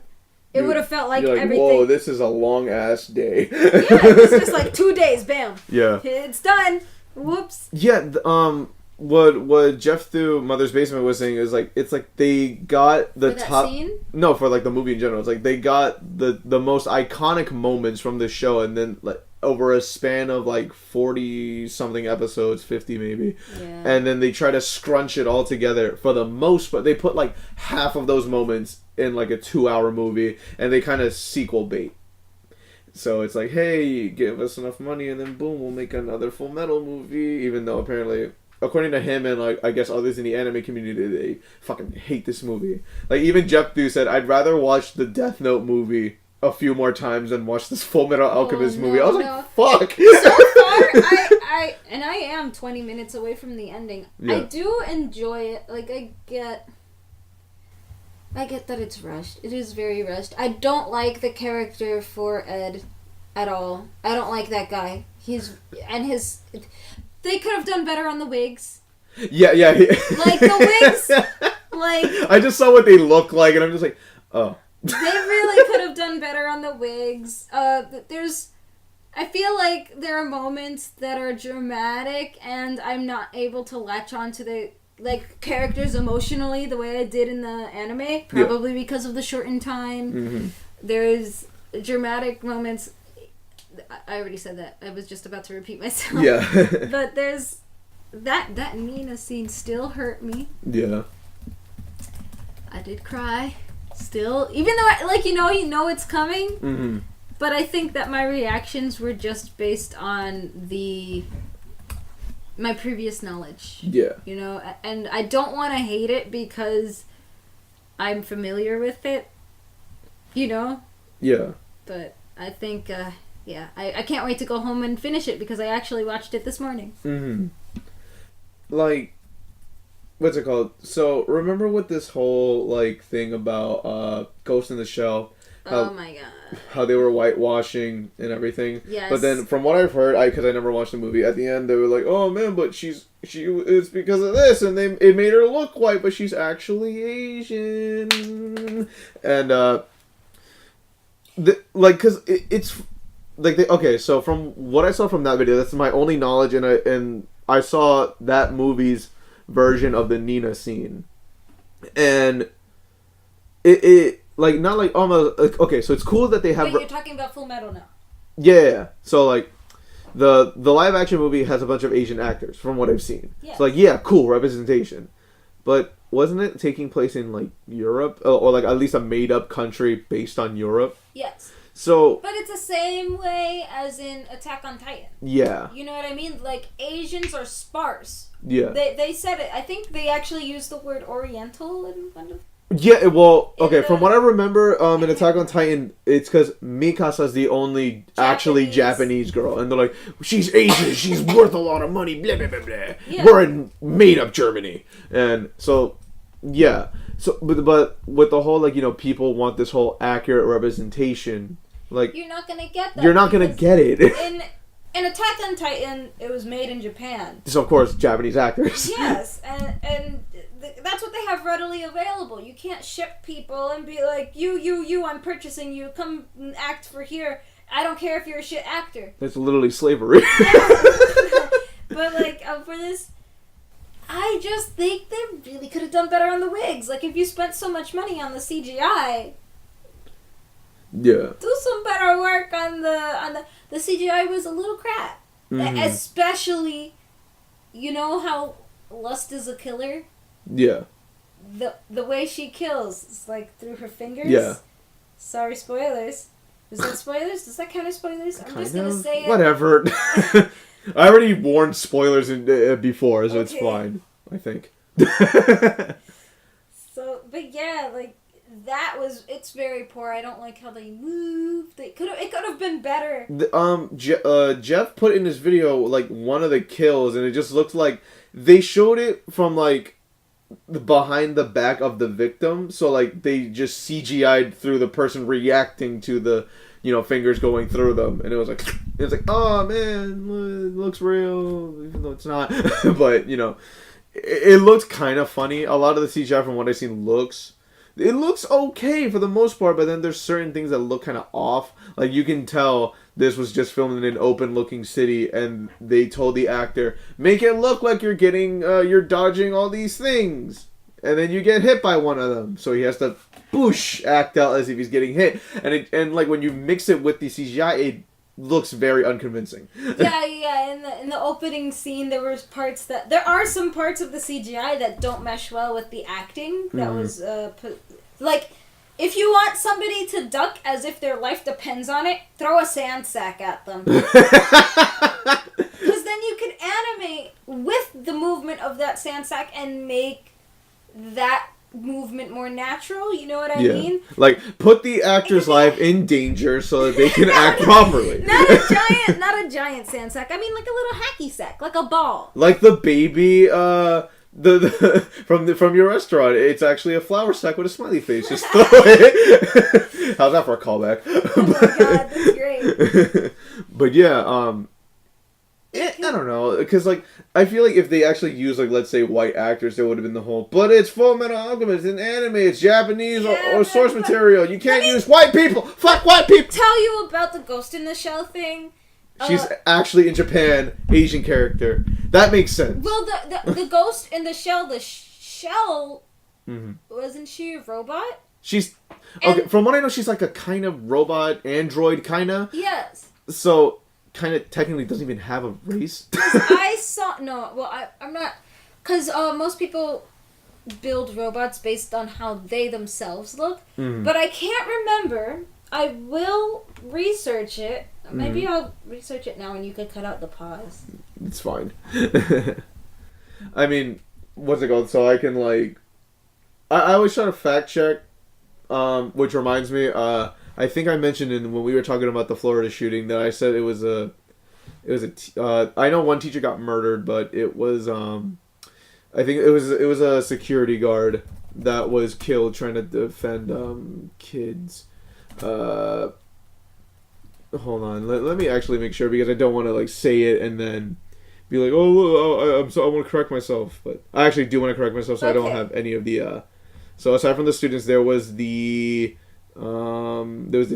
it would have felt like everything.
Whoa, this is a long ass day.
Yeah, it's just like 2 days, bam.
Yeah.
It's done. Whoops.
Yeah, what Jeff through Mother's Basement was saying is like it's like they got the top scene? No, for like the movie in general. It's like they got the most iconic moments from the show and then like over a span of like 40 something episodes, 50 maybe. Yeah. And then they try to scrunch it all together for the most part. They put like half of those moments in like a 2-hour movie and they kind of sequel bait. So it's like, hey, give us enough money and then boom, we'll make another Full Metal movie, even though apparently according to him and like I guess others in the anime community, they fucking hate this movie. Like even Jeff Du said, I'd rather watch the Death Note movie a few more times than watch this Full Metal Alchemist movie. I was like, fuck.
So far, I am 20 minutes away from the ending. Yeah. I do enjoy it. Like I get that it's rushed. It is very rushed. I don't like the character for Ed at all. I don't like that guy. They could have done better on the wigs.
Yeah.
Like, the wigs, like...
I just saw what they look like, and I'm just like, oh.
They really could have done better on the wigs. I feel like there are moments that are dramatic, and I'm not able to latch on to the, like, characters emotionally the way I did in the anime, probably because of the shortened time. Mm-hmm. There's dramatic moments... I already said that. I was just about to repeat myself.
Yeah.
But there's... That Nina scene still hurt me.
Yeah.
I did cry. Still. Even though, you know it's coming. Mm-hmm. But I think that my reactions were just based on my previous knowledge.
Yeah.
You know? And I don't want to hate it because I'm familiar with it. You know?
Yeah.
But I think... yeah, I can't wait to go home and finish it because I actually watched it this morning.
Mm-hmm. Like, what's it called? So, remember with this whole, like, thing about Ghost in the Shell?
Oh my god.
How they were whitewashing and everything.
Yes.
But then, from what I've heard, because I never watched the movie, at the end they were like, oh man, but it's because of this, and it made her look white, but she's actually Asian. And, because it's... okay, so from what I saw from that video, that's my only knowledge, and I saw that movie's version of the Nina scene, and it like not like almost like, okay, so it's cool that they have.
Wait, you're talking about Full Metal now?
Yeah. So like the live action movie has a bunch of Asian actors from what I've seen.
Yes.
So like cool representation, but wasn't it taking place in like Europe or like at least a made up country based on Europe?
Yes.
So,
but it's the same way as in Attack on Titan.
Yeah.
You know what I mean? Like, Asians are sparse.
Yeah.
They said it. I think they actually used the word Oriental in one of...
Yeah, well, okay, from what I remember, in Attack on Titan, it's because Mikasa's the only actually Japanese girl. And they're like, she's Asian, she's worth a lot of money, blah, blah, blah, blah. Yeah. We're in made-up Germany. And so, yeah. So, but with the whole, like, you know, people want this whole accurate representation... Like,
you're not gonna get that.
You're not gonna get it.
in Attack on Titan, it was made in Japan.
So of course, Japanese actors.
Yes, and that's what they have readily available. You can't ship people and be like, you, I'm purchasing you. Come act for here. I don't care if you're a shit actor.
That's literally slavery.
But like for this, I just think they really could have done better on the wigs. Like if you spent so much money on the CGI.
Yeah.
Do some better work on the CGI was a little crap. Mm-hmm. Especially, you know how Lust is a killer?
Yeah.
the way she kills is like through her fingers.
Yeah.
Sorry, spoilers. Is that spoilers? Does that count as spoilers? I'm just gonna say it.
Whatever. I already warned spoilers before, so it's fine. I think.
So, but yeah, like it's very poor. I don't like how they moved. It could have been better.
Jeff put in his video like one of the kills, and it just looked like they showed it from like behind the back of the victim, so like they just CGI'd through the person reacting to the fingers going through them, and it was like oh man, it looks real even though it's not. But it looked kind of funny. A lot of the CGI from what I've seen looks okay for the most part, but then there's certain things that look kind of off. Like you can tell this was just filmed in an open looking city, and they told the actor, make it look like you're dodging all these things, and then you get hit by one of them, so he has to act out as if he's getting hit, and like when you mix it with the CGI, it looks very unconvincing.
Yeah. In the opening scene, there are some parts of the CGI that don't mesh well with the acting. That was like, if you want somebody to duck as if their life depends on it, throw a sand sack at them. Because then you could animate with the movement of that sand sack and make that movement more natural. You know what I mean?
Like, put the actor's life in danger so that they can act properly.
Not a giant sand sack. I mean, like a little hacky sack, like a ball.
Like the baby, from your restaurant. It's actually a flour sack with a smiley face. Just throw it. How's that for a callback?
Oh my god, that's great.
But yeah, I don't know, because like I feel like if they actually used like let's say white actors, there would have been the whole. But it's Full Metal Alchemist, it's an anime, it's Japanese or source material. You can't use white people. Fuck white people.
Tell you about the Ghost in the Shell thing.
She's actually in Japan, Asian character. That makes sense.
Well, the Ghost in the Shell, wasn't she a robot?
She's okay. From what I know, she's like a kind of robot android, kind of.
Yes.
So. Kind of technically doesn't even have a race.
I'm not, because most people build robots based on how they themselves look, but I can't remember. I will research it. Maybe I'll research it now and you could cut out the pause.
It's fine. I mean, what's it called? So I can like, I always try to fact check, which reminds me, I think I mentioned when we were talking about the Florida shooting that I said it was a I know one teacher got murdered, but it was I think it was a security guard that was killed trying to defend kids. Hold on, let me actually make sure, because I don't want to like say it and then be like, I want to correct myself, but I actually do want to correct myself, so I don't have any of the so aside from the students, there was the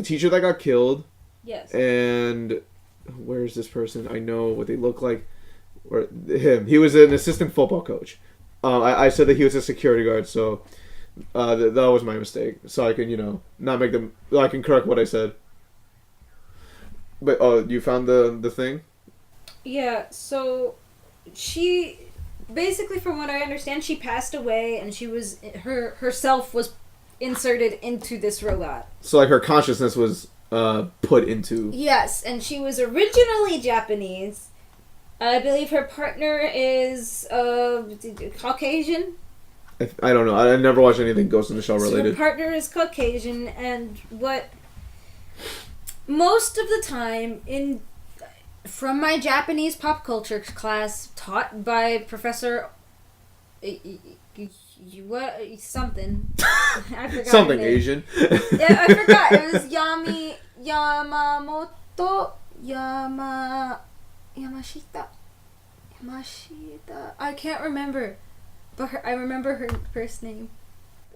teacher that got killed.
Yes. And
where's this person? I know what they look like. Or him. He was an assistant football coach. I said that he was a security guard, so that was my mistake. So I can, not make them. I can correct what I said. But you found the thing?
Yeah. So she basically, from what I understand, she passed away, and she was herself was inserted into this robot.
So like her consciousness was put into.
Yes, and she was originally Japanese. I believe her partner is Caucasian.
I don't know. I never watched anything Ghost in the Shell related.
Her partner is Caucasian, and what most of the time from my Japanese pop culture class taught by Professor something. I forgot.
Something Asian.
Yeah, I forgot. It was Yamashita. I can't remember, but I remember her first name.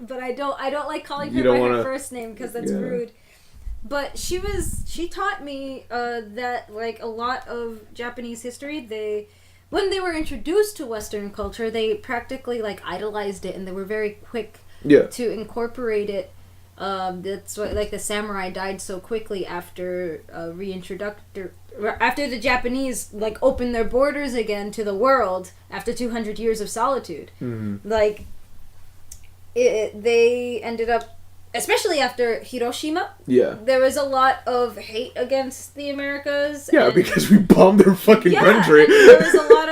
But I don't like calling her by her first name because that's rude. But she taught me that like a lot of Japanese history, when they were introduced to Western culture, they practically like idolized it, and they were very quick to incorporate it. That's why like the samurai died so quickly after after the Japanese like opened their borders again to the world after 200 years of solitude.
Mm-hmm.
Like they ended up, especially after Hiroshima, there was a lot of hate against the Americas.
Yeah, because we bombed their fucking country.
And there was a lot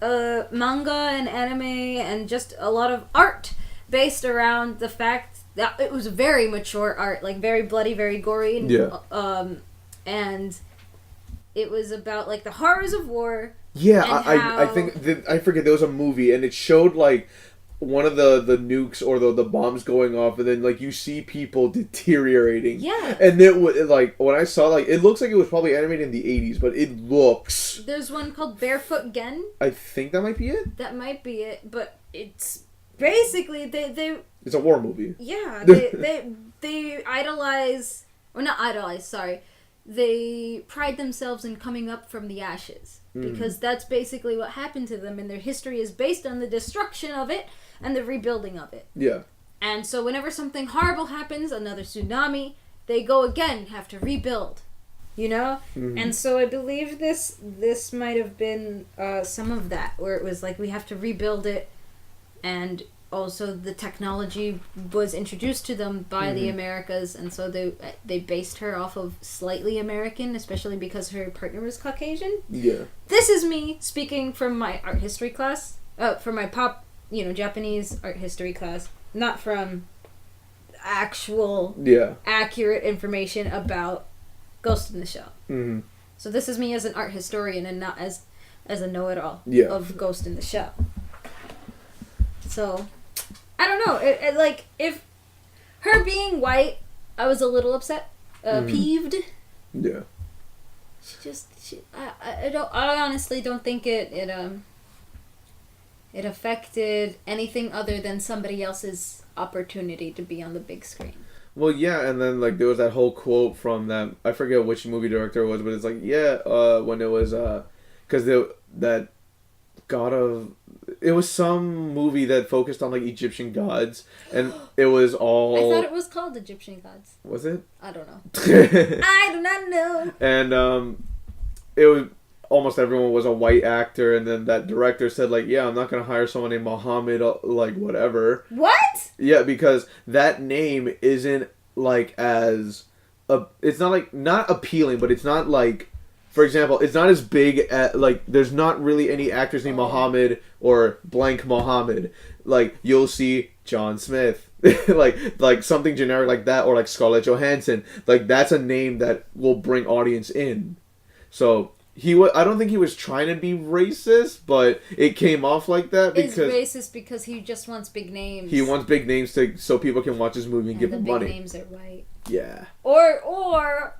of manga and anime and just a lot of art based around the fact that it was very mature art, like very bloody, very gory. And it was about like the horrors of war.
Yeah, I think I forget, there was a movie and it showed like one of the nukes or the bombs going off, and then like you see people deteriorating.
Yeah.
And it was like, when I saw, like, it looks like it was probably animated in the 80s, but it looks.
There's one called Barefoot Gen.
I think that might be it.
That might be it, but it's basically they.
It's a war movie.
Yeah, they idolize, or not idolize. Sorry, they pride themselves in coming up from the ashes because that's basically what happened to them, and their history is based on the destruction of it and the rebuilding of it.
Yeah.
And so whenever something horrible happens, another tsunami, they go again, have to rebuild. You know? And so I believe this might have been some of that, where it was like we have to rebuild it, and also the technology was introduced to them by the Americas, and so they based her off of slightly American, especially because her partner was Caucasian.
Yeah.
This is me speaking from my art history class, from my Japanese art history class, not from actual accurate information about Ghost in the Shell. So this is me as an art historian and not as a know-it-all of Ghost in the Shell. So I don't know. It like, if her being white, I was a little upset, peeved.
Yeah.
I honestly don't think it affected anything other than somebody else's opportunity to be on the big screen.
Well, yeah, and then like there was that whole quote from that, I forget which movie director it was, but it's like, when it was because that god of, it was some movie that focused on like Egyptian gods, and it was all,
I thought it was called Egyptian Gods.
Was it?
I don't know. I do not know.
And it was, almost everyone was a white actor, and then that director said like, I'm not gonna hire someone named Muhammad, like whatever.
What?
Yeah, because that name isn't like as it's not like, not appealing, but it's not like, for example, it's not as big at, like, there's not really any actors named Muhammad or blank Muhammad. Like, you'll see John Smith, like something generic like that, or like Scarlett Johansson. Like, that's a name that will bring audience in. So I don't think he was trying to be racist, but it came off like that because
it's racist because he just wants big names.
He wants big names so people can watch his movie and give him money.
The big names are white.
Yeah.
Or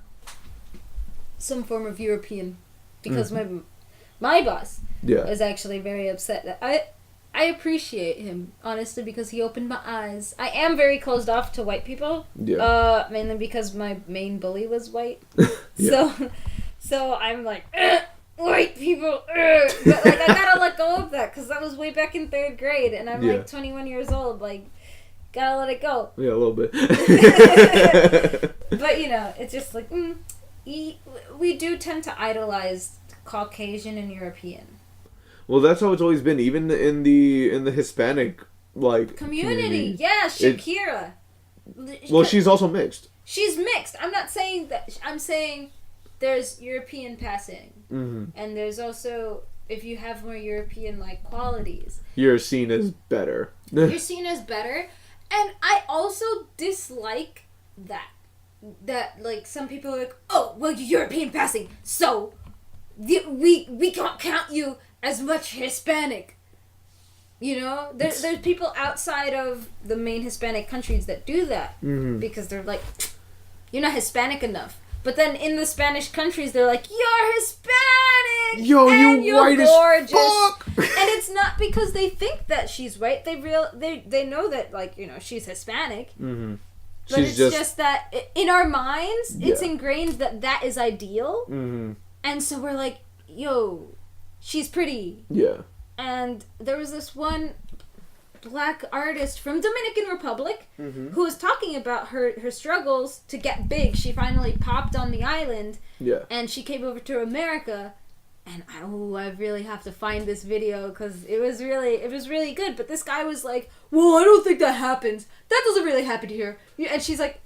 some form of European, because my boss is actually very upset. I appreciate him, honestly, because he opened my eyes. I am very closed off to white people, mainly because my main bully was white. So I'm like, white people, but like I gotta let go of that because that was way back in 3rd grade, and I'm like 21 years old. Like, gotta let it go.
Yeah, a little bit.
But it's just like we do tend to idolize Caucasian and European.
Well, that's how it's always been, even in the Hispanic community.
Yeah, Shakira.
Well, she's also mixed.
She's mixed. I'm not saying that. I'm saying there's European passing, and there's also, if you have more European qualities, you're seen as better. You're seen as better, and I also dislike that. That some people are like, oh, well, you're European passing, so we can't count you as much Hispanic. There's people outside of the main Hispanic countries that do that because they're like, you're not Hispanic enough. But then in the Spanish countries, they're like, you're Hispanic! Yo, and you're white gorgeous. As fuck! And it's not because they think that she's white. They know that, she's Hispanic. Mm-hmm. But it's just that in our minds, it's ingrained that is ideal. Mm-hmm. And so we're like, yo, she's pretty. Yeah. And there was this one black artist from Dominican Republic who was talking about her struggles to get big. She finally popped on the island. Yeah. And she came over to America. And I really have to find this video because it was really good. But this guy was like, well, I don't think that happens. That doesn't really happen here. And she's like,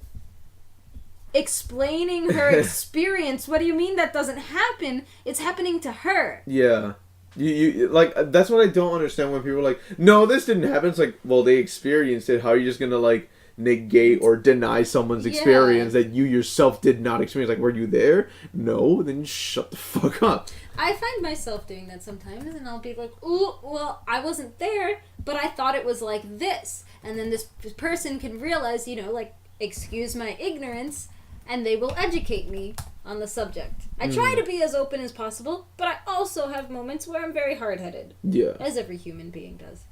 explaining her experience. What do you mean that doesn't happen? It's happening to her.
Yeah. You like, that's what I don't understand when people are like, no, this didn't happen. It's like, well, they experienced it. How are you just gonna like negate or deny someone's experience that you yourself did not experience? Like, were you there? No, then shut the fuck up.
I find myself doing that sometimes, and I'll be like, ooh, well, I wasn't there, but I thought it was like this. And then this person can realize, you know, like, excuse my ignorance, and they will educate me on the subject. I try to be as open as possible, but I also have moments where I'm very hard-headed.
Yeah.
As every human being does.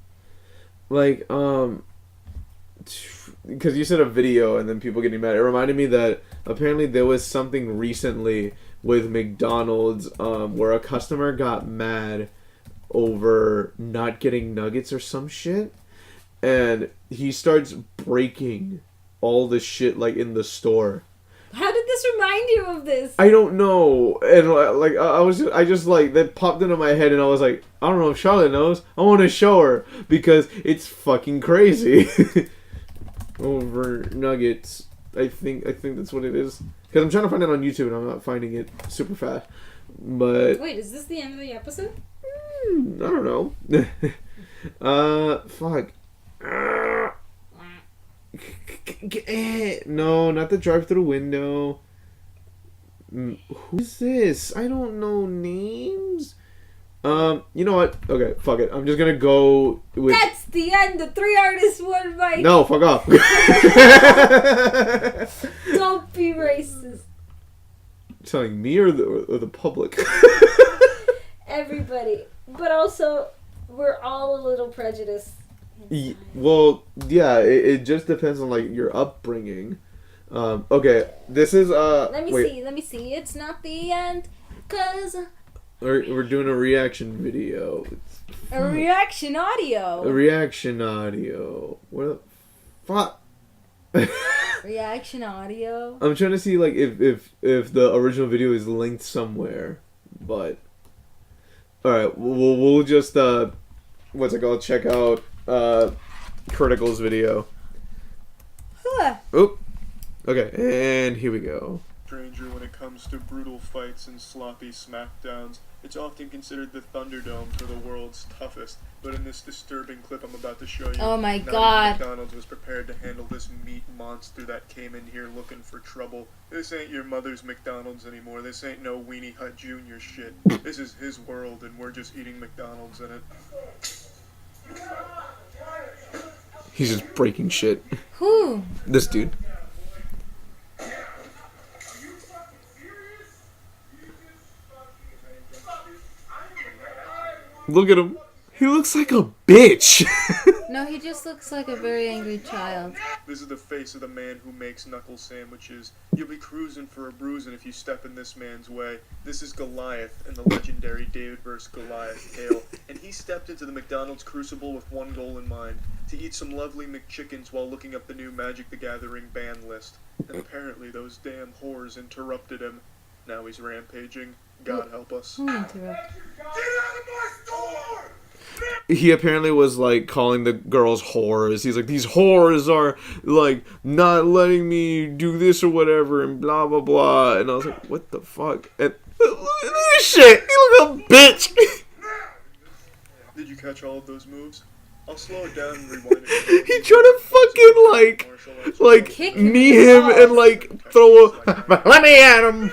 Like, because you said a video and then people getting mad. It reminded me that apparently there was something recently with McDonald's where a customer got mad over not getting nuggets or some shit, and he starts breaking all the shit like in the store.
How did this remind you of this?
I don't know, and like I just like that popped into my head, and I was like, I don't know if Charlotte knows. I want to show her because it's fucking crazy. Over nuggets. I think that's what it is. Because I'm trying to find it on YouTube and I'm not finding it super fast. But
wait, is this the end of the episode?
I don't know. Fuck. No, not the drive through window. Who's this? I don't know names. You know what? Okay, fuck it. I'm just gonna go with...
That's the end. The 3 artists, 1 bite.
No, fuck off.
Don't be racist.
Telling me or the public?
Everybody. But also, we're all a little prejudiced.
Well, yeah, it just depends on, like, your upbringing. Okay, this is,
Let me see. It's not the end, cause...
We're doing a reaction video.
A reaction audio.
A reaction audio. What the fuck?
Reaction audio.
I'm trying to see like if the original video is linked somewhere, but all right, we'll just what's it called? Check out Critical's video.
Huh.
Oop. Okay, and here we go.
Stranger when it comes to brutal fights and sloppy smackdowns. It's often considered the Thunderdome for the world's toughest, but in this disturbing clip I'm about to show you,
oh my
not
God,
even McDonald's was prepared to handle this meat monster that came in here looking for trouble. This ain't your mother's McDonald's anymore. This ain't no Weenie Hut Jr. shit. This is his world, and we're just eating McDonald's in it.
He's just breaking shit.
Who?
This dude. Look at him. He looks like a bitch.
No, he just looks like a very angry child.
This is the face of the man who makes knuckle sandwiches. You'll be cruising for a bruising if you step in this man's way. This is Goliath in the legendary David vs. Goliath tale. And he stepped into the McDonald's crucible with one goal in mind: to eat some lovely McChickens while looking up the new Magic the Gathering ban list. And apparently those damn whores interrupted him. Now he's rampaging. God help us.
Who interrupted?
Get out of my store!
He apparently was like calling the girls whores. He's like, these whores are like not letting me do this or whatever and blah blah blah. And I was like, what the fuck? And look at this shit. He look like a bitch.
Did you catch all of those moves? I'll slow it down and rewind it.
He tried to fucking like
Kick
knee
him
him and like throw a let me at him.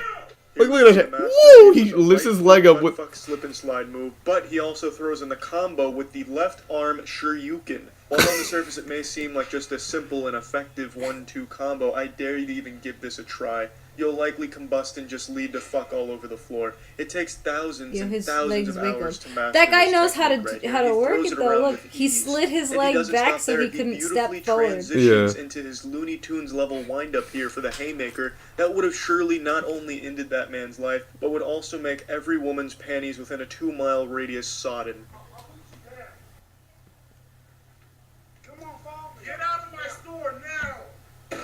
Like, look at that shit. Woo! He lifts his leg up with...
Fuck slip and slide move, but he also throws in the combo with the left arm Shoryuken. While on the surface it may seem like just a simple and effective 1-2 combo, I dare you to even give this a try. You'll likely combust and just lead to fuck all over the floor. It takes thousands and thousands of hours to master.
That guy
this
knows how
technique
to
right here. He
work
throws
it
around
though. Look,
with
he
ease.
slid his
And
leg
doesn't
back
stop
so
there.
he couldn't step
beautifully
forward.
transitions into his Looney Tunes level windup here for the haymaker that would have surely not only ended that man's life, but would also make every woman's panties within a 2-mile radius sodden.
Get out of my store now!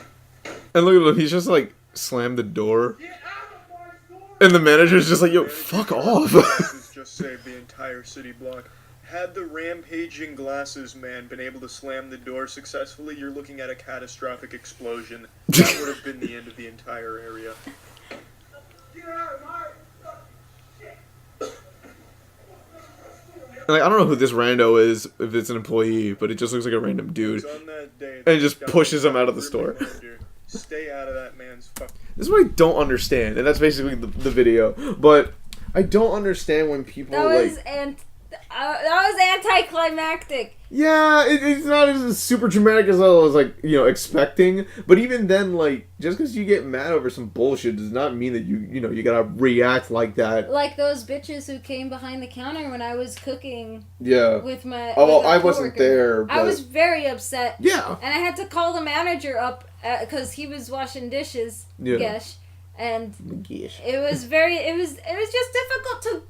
And look at him. He's just like slammed the door.
Get out of my store
And the manager's just like, yo,
Manager
fuck
Glasses
off.
just saved the entire city block. Had the rampaging glasses man been able to slam the door successfully, you're looking at a catastrophic explosion. That would have been the end of the entire area.
Like, I don't know who this rando is, if it's an employee, but it just looks like a random dude.
On that day,
And just pushes him out of the store.
Stay out of that man's fuck.
This is what I don't understand, and that's basically the video. But I don't understand when people
That was
like...
that was anticlimactic.
Yeah, it's not as super dramatic as I was, like, you know, expecting. But even then, like, just because you get mad over some bullshit does not mean that you know, you gotta react like that.
Like those bitches who came behind the counter when I was cooking.
Yeah.
With my.
Oh, well,
with a
I wasn't
coworker.
there. But...
I was very upset.
Yeah.
And I had to call the manager up because he was washing dishes.
Yeah.
Gesh. And
Gesh.
it was just difficult to.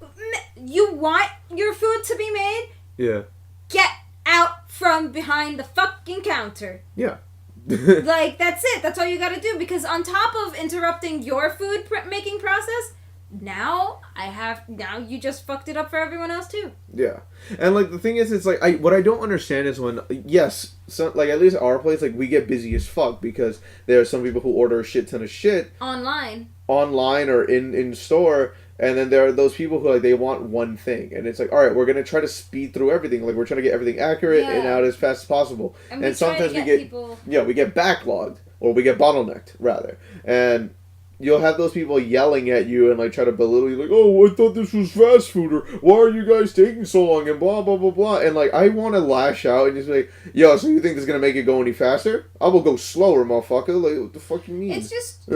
You want your food to be made?
Yeah.
Get out from behind the fucking counter.
Yeah.
Like, that's it. That's all you gotta do. Because on top of interrupting your food making process, now you just fucked it up for everyone else too.
Yeah. And, like, the thing is, it's like, what I don't understand is when, yes, so, like, at least at our place, like, we get busy as fuck because there are some people who order a shit ton of shit.
Online
Or in store. And then there are those people who, like, they want one thing. And it's like, all right, we're going to try to speed through everything. Like, we're trying to get everything accurate and out as fast as possible.
And
sometimes we get
people...
Yeah, we get backlogged. Or we get bottlenecked, rather. And you'll have those people yelling at you and, like, try to belittle you. Like, oh, I thought this was fast food. Or, why are you guys taking so long? And blah, blah, blah, blah. And, like, I want to lash out and just be like, yo, so you think this is going to make it go any faster? I will go slower, motherfucker. Like, what the fuck you mean?
It's just...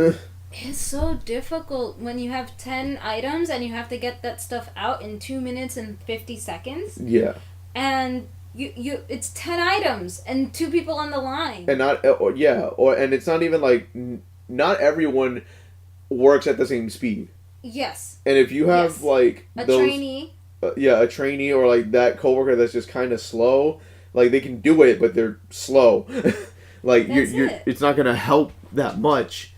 It's so difficult when you have 10 items and you have to get that stuff out in 2 minutes and 50 seconds.
Yeah.
And you it's 10 items and 2 people on the line.
And and it's not even like not everyone works at the same speed.
Yes.
And if you have like
a trainee.
A trainee or like that coworker that's just kind of slow, like they can do it but they're slow. Like it's not going to help that much.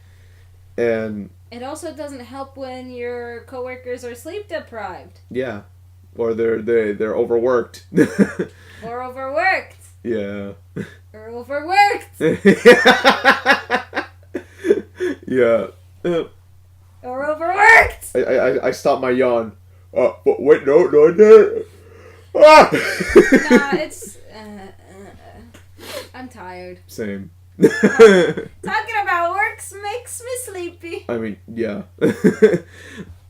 And
it also doesn't help when your coworkers are sleep deprived.
Yeah, or they're overworked.
Or overworked.
Yeah.
Or overworked.
Yeah.
Or overworked.
I stopped my yawn. But wait, no, that. Ah!
Nah, it's. I'm tired.
Same.
Talking about works makes me sleepy.
I mean, yeah.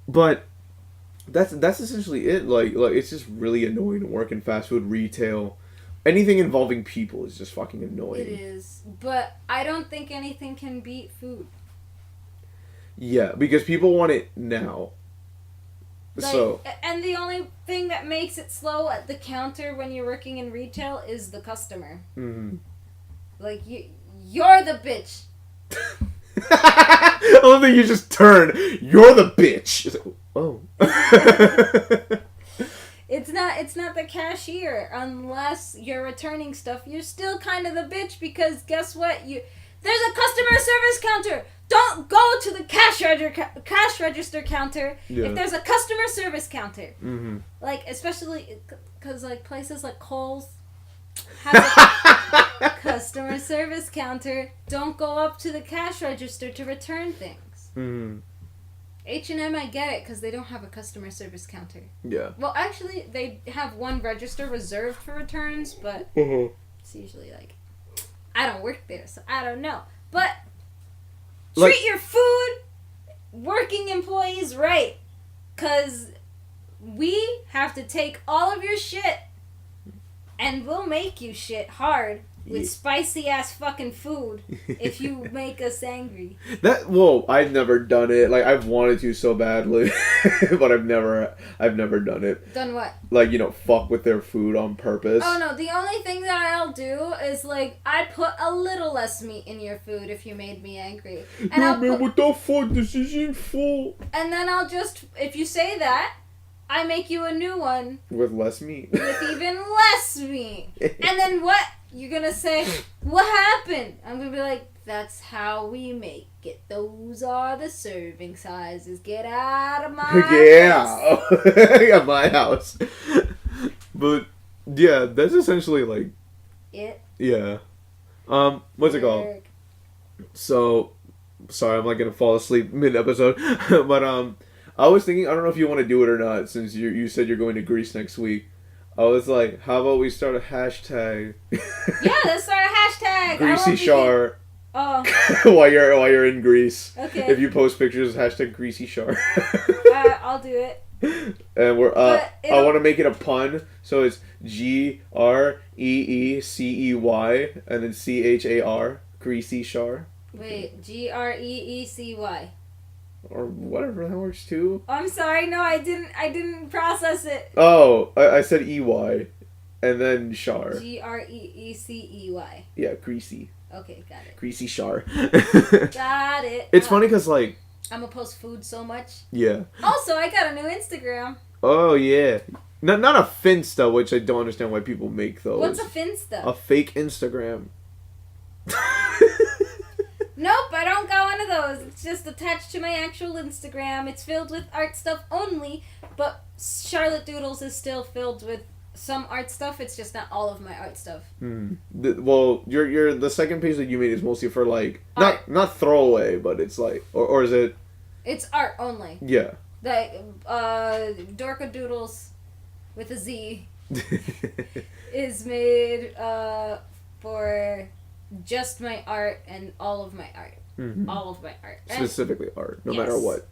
But that's essentially it. Like it's just really annoying to work in fast food retail. Anything involving people is just fucking annoying.
It is, but I don't think anything can beat food.
Yeah, because people want it now.
And the only thing that makes it slow at the counter when you're working in retail is the customer.
Mm-hmm.
Like you're the bitch.
I don't think you just turn. You're the bitch. It's like, oh.
It's not the cashier unless you're returning stuff. You're still kind of the bitch because guess what? There's a customer service counter. Don't go to the cash register counter if there's a customer service counter.
Mm-hmm.
Like especially because like places like Kohl's have a customer service counter. Don't go up to the cash register to return things.
Mm-hmm.
H&M, I get it because they don't have a customer service counter.
Yeah.
Well, actually, they have one register reserved for returns, but it's usually like, I don't work there, so I don't know. But treat your food working employees right, because we have to take all of your shit and we'll make you shit hard with spicy ass fucking food if you make us angry.
I've never done it. Like I've wanted to so badly, but I've never done it.
Done what?
Like, fuck with their food on purpose.
Oh no, the only thing that I'll do is like I'd put a little less meat in your food if you made me angry. And
what the fuck? This isn't full.
And then I'll just, if you say that, I make you a new one.
With less meat.
With even less meat. And then what? You're gonna say, what happened? I'm gonna be like, that's how we make Those are the serving sizes. Get out of my
Yeah, at my house. But yeah, that's essentially like
it.
Yeah. What's it called?
Work.
So, sorry, I'm like gonna fall asleep mid episode, but I was thinking, I don't know if you want to do it or not, since you said you're going to Greece next week. I was like, how about we start a hashtag?
Yeah, let's start a hashtag.
Greasy Shar.
Oh.
while you're in Greece.
Okay.
If you post pictures, hashtag Greasy Shar.
I'll do it.
And we're I want to make it a pun, so it's GREECEY and then CHAR, Greasy Shar.
Wait, GREECY.
Or whatever, that works too.
I'm sorry, no, I didn't process it.
Oh, I said EY, and then Shar.
GREECEY.
Yeah, Greasy.
Okay, got it.
Greasy Shar.
Got it.
It's funny because, like...
I'm gonna post food so much.
Yeah.
Also, I got a new Instagram.
Oh, yeah. Not a Finsta, which I don't understand why people make those.
What's a Finsta?
A fake Instagram.
Nope, I don't got one of those. It's just attached to my actual Instagram. It's filled with art stuff only, but Charlotte Doodles is still filled with some art stuff. It's just not all of my art stuff.
Well, your the second page that you made is mostly for like not throwaway, but it's like or is it?
It's art only.
Yeah.
Like Dorka Doodles with a Z is made for just my art and all of my art.
Mm-hmm.
All of my art.
Specifically art, no
yes.
matter what.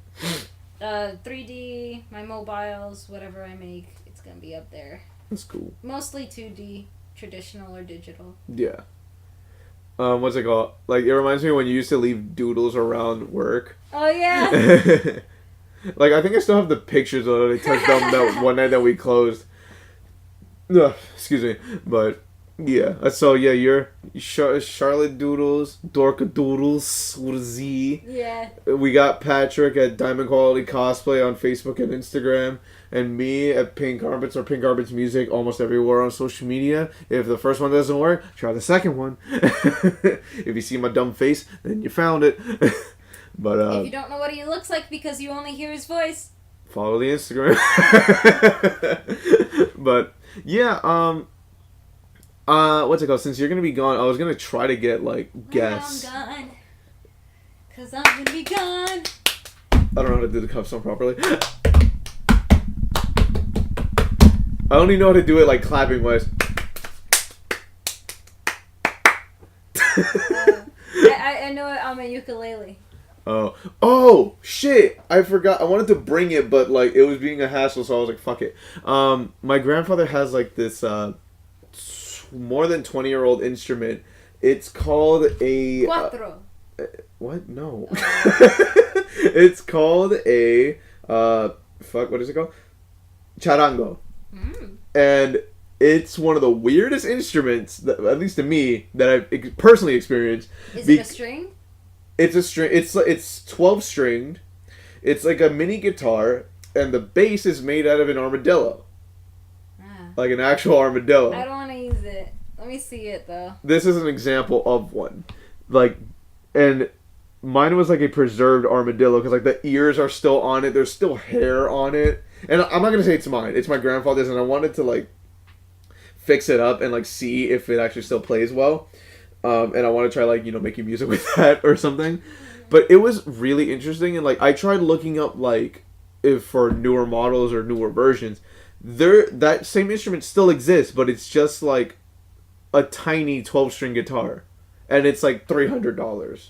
3D, my mobiles, whatever I make, it's gonna be up there.
That's cool.
Mostly 2D, traditional or digital.
Yeah. What's it called? Like, it reminds me when you used to leave doodles around work.
Oh, yeah?
Like, I think I still have the pictures of it. I took them that one night that we closed. Ugh, excuse me. But, yeah. So, yeah, you're Charlotte Doodles, Dorka Doodles with a Z.
Yeah.
We got Patrick at Diamond Quality Cosplay on Facebook and Instagram. And me at Pink Carpets or Pink Carpets Music almost everywhere on social media. If the first one doesn't work, try the second one. If you see my dumb face, then you found it. But
if you don't know what he looks like because you only hear his voice,
follow the Instagram. But yeah, what's it called? Since you're gonna be gone, I was gonna try to get like guests.
I'm gone, 'cause I'm gonna be gone.
I don't know how to do the cup song properly. I only know how to do it like clapping wise.
I know it on my ukulele.
Oh shit! I forgot. I wanted to bring it, but like it was being a hassle, so I was like, "Fuck it." My grandfather has like this more than 20-year-old instrument. It's called a
Cuatro.
What? No. It's called a fuck. What is it called? Charango. And it's one of the weirdest instruments, that, at least to me, that I've personally experienced.
Is it a string?
It's a string. It's 12 stringed. It's like a mini guitar, and the bass is made out of an armadillo, like an actual armadillo.
I don't want to use it. Let me see it though. This
is an example of one, like, and mine was like a preserved armadillo because like the ears are still on it. There's still hair on it. And I'm not gonna say it's mine. It's my grandfather's, and I wanted to like fix it up and like see if it actually still plays well. And I want to try like making music with that or something. But it was really interesting, and like I tried looking up like if for newer models or newer versions, that same instrument still exists, but it's just like a tiny 12-string guitar, and it's like $300,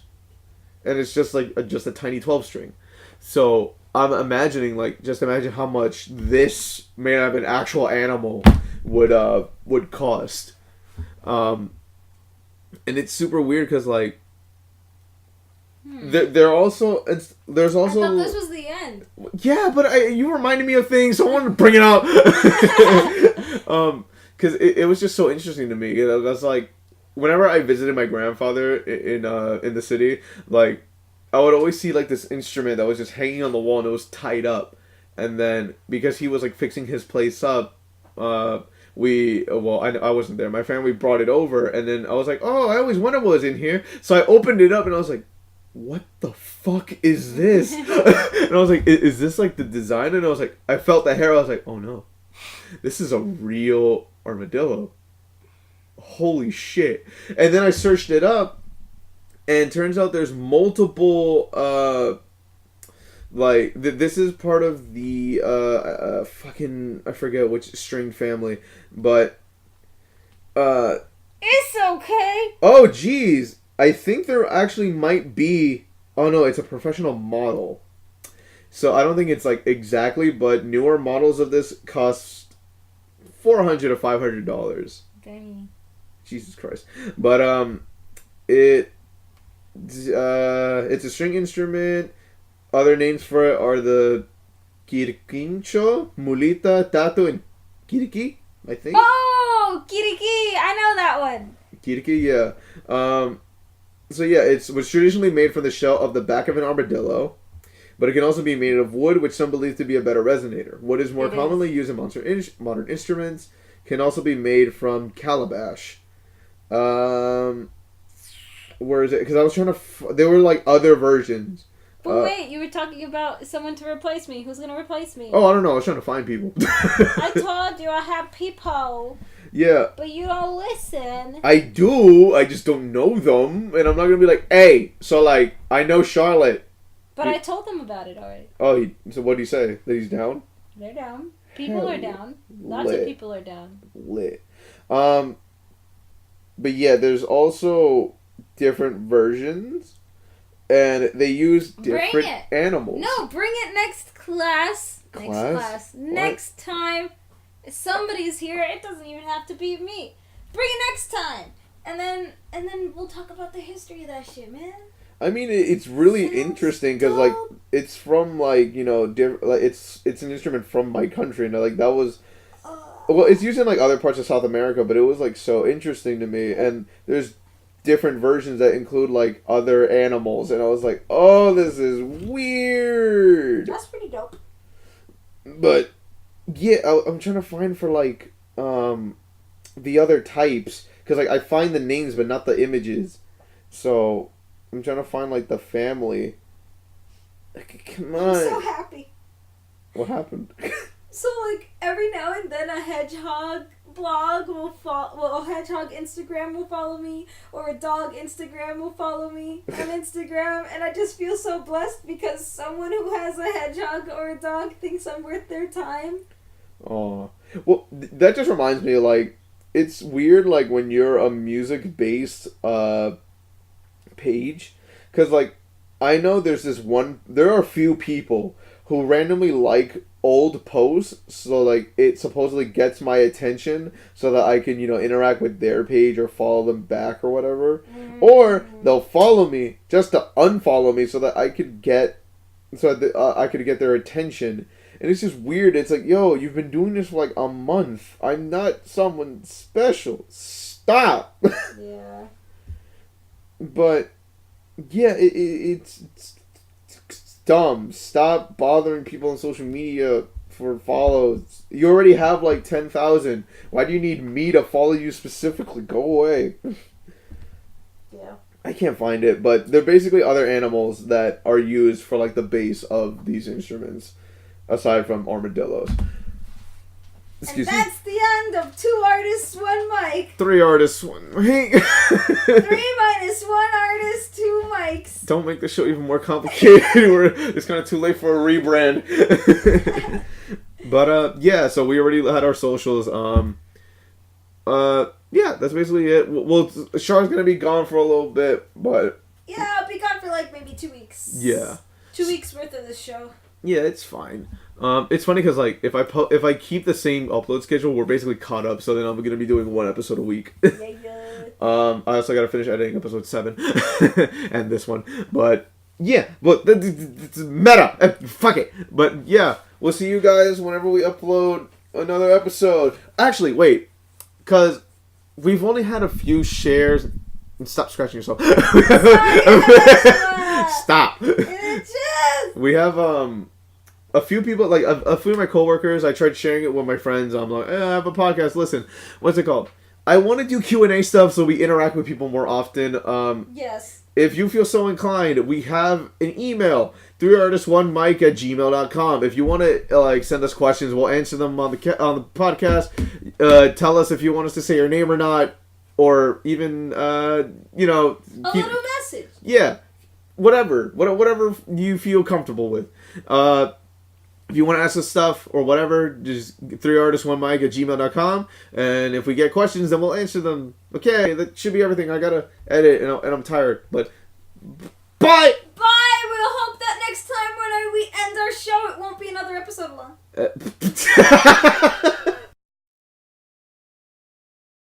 and it's just like just a tiny 12-string. So I'm imagining, like, just imagine how much this made out of an actual animal would cost. And it's super weird because, like, there's also
I thought this was the end.
Yeah, but you reminded me of things, so I wanted to bring it up. Because it was just so interesting to me. That's like, whenever I visited my grandfather in the city, like, I would always see like this instrument that was just hanging on the wall and it was tied up. And then because he was like fixing his place up, I wasn't there. My family brought it over, and then I was like, oh, I always wondered what was in here. So I opened it up and I was like, what the fuck is this? And I was like, is this like the design? And I was like, I felt the hair. I was like, oh no, this is a real armadillo. Holy shit. And then I searched it up, and turns out there's multiple, this is part of the, fucking, I forget which string family, but,
It's okay.
oh, geez. I think there actually might be... Oh, no, it's a professional model. So I don't think it's, like, exactly, but newer models of this cost $400 to $500.
Dang.
Jesus Christ. But, it's a string instrument. Other names for it are the Quirquincho, Mulita, Tato, and Kiriki, I think.
Oh, Kiriki! I know that one.
Kiriki, yeah. So yeah, it was traditionally made from the shell of the back of an armadillo, but it can also be made of wood, which some believe to be a better resonator. Wood is more commonly used in modern instruments. Can also be made from calabash. Where is it? Because I was trying to... there were like other versions.
But wait, you were talking about someone to replace me. Who's going to replace me?
Oh, I don't know. I was trying to find people.
I told you I have people.
Yeah.
But you don't listen.
I do. I just don't know them. And I'm not going to be like, hey, so like, I know Charlotte.
But I told them about it already.
Oh, so what do you say? That he's down?
They're down. People are down. Lots of people are down.
Lit. But yeah, there's also different versions. And they use different animals.
No, bring it next class. Next time. If somebody's here, it doesn't even have to be me. Bring it next time. And then we'll talk about the history of that shit, man.
I mean, it's really interesting because like it's from like, you know, like it's an instrument from my country, and like that was well, it's used in like other parts of South America, but it was like so interesting to me. And there's different versions that include like other animals, and I was like, oh, this is weird.
That's pretty dope.
But yeah, I'm trying to find for like the other types, because like I find the names but not the images, so I'm trying to find like the family. Come on.
I'm so happy.
What happened?
So like every now and then a hedgehog blog will a hedgehog Instagram will follow me, or a dog Instagram will follow me on Instagram, and I just feel so blessed because someone who has a hedgehog or a dog thinks I'm worth their time.
Oh, well, that just reminds me, like, it's weird, like, when you're a music-based, page, because, like, I know there are a few people who randomly like old posts, so, like, it supposedly gets my attention so that I can, you know, interact with their page or follow them back or whatever, or they'll follow me just to unfollow me so that I could get, I could get their attention. And it's just weird. It's like, yo, you've been doing this for like a month. I'm not someone special. Stop.
Yeah.
But, yeah, it's dumb. Stop bothering people on social media for follows. You already have like 10,000. Why do you need me to follow you specifically? Go away.
Yeah.
I can't find it, but they're basically other animals that are used for like the base of these instruments. Aside from armadillos.
Excuse me. And that's the end of 2 artists, 1 mic.
3 artists, 1 mic.
3 minus 1 artist, 2 mics.
Don't make the show even more complicated. It's kind of too late for a rebrand. But, yeah, so we already had our socials. Yeah, that's basically it. Well, Char's going to be gone for a little bit, but...
Yeah, I'll be gone for like maybe 2 weeks.
Yeah.
2 weeks worth of this show.
Yeah, it's fine. It's funny because like if I keep the same upload schedule, we're basically caught up. So then I'm gonna be doing 1 episode a week.
Yeah.
I also gotta finish editing episode 7 and this one. But yeah, but it's meta. Fuck it. But yeah, we'll see you guys whenever we upload another episode. Actually, wait, because we've only had a few shares. Stop scratching yourself. Stop. We have a few people, like a few of my coworkers. I tried sharing it with my friends. I'm like, I have a podcast. Listen, what's it called? I want to do Q&A stuff so we interact with people more often.
Yes.
if you feel so inclined, we have an email, 3artist1mic@gmail.com. If you want to send us questions, we'll answer them on the podcast. Tell us if you want us to say your name or not, or even
a little message.
Yeah, whatever you feel comfortable with. If you want to ask us stuff or whatever, just 3artist1mic@gmail.com. And if we get questions, then we'll answer them. Okay, that should be everything. I gotta edit, and I'm tired. But bye!
Bye! We'll hope that next time when we end our show, it won't be another episode long.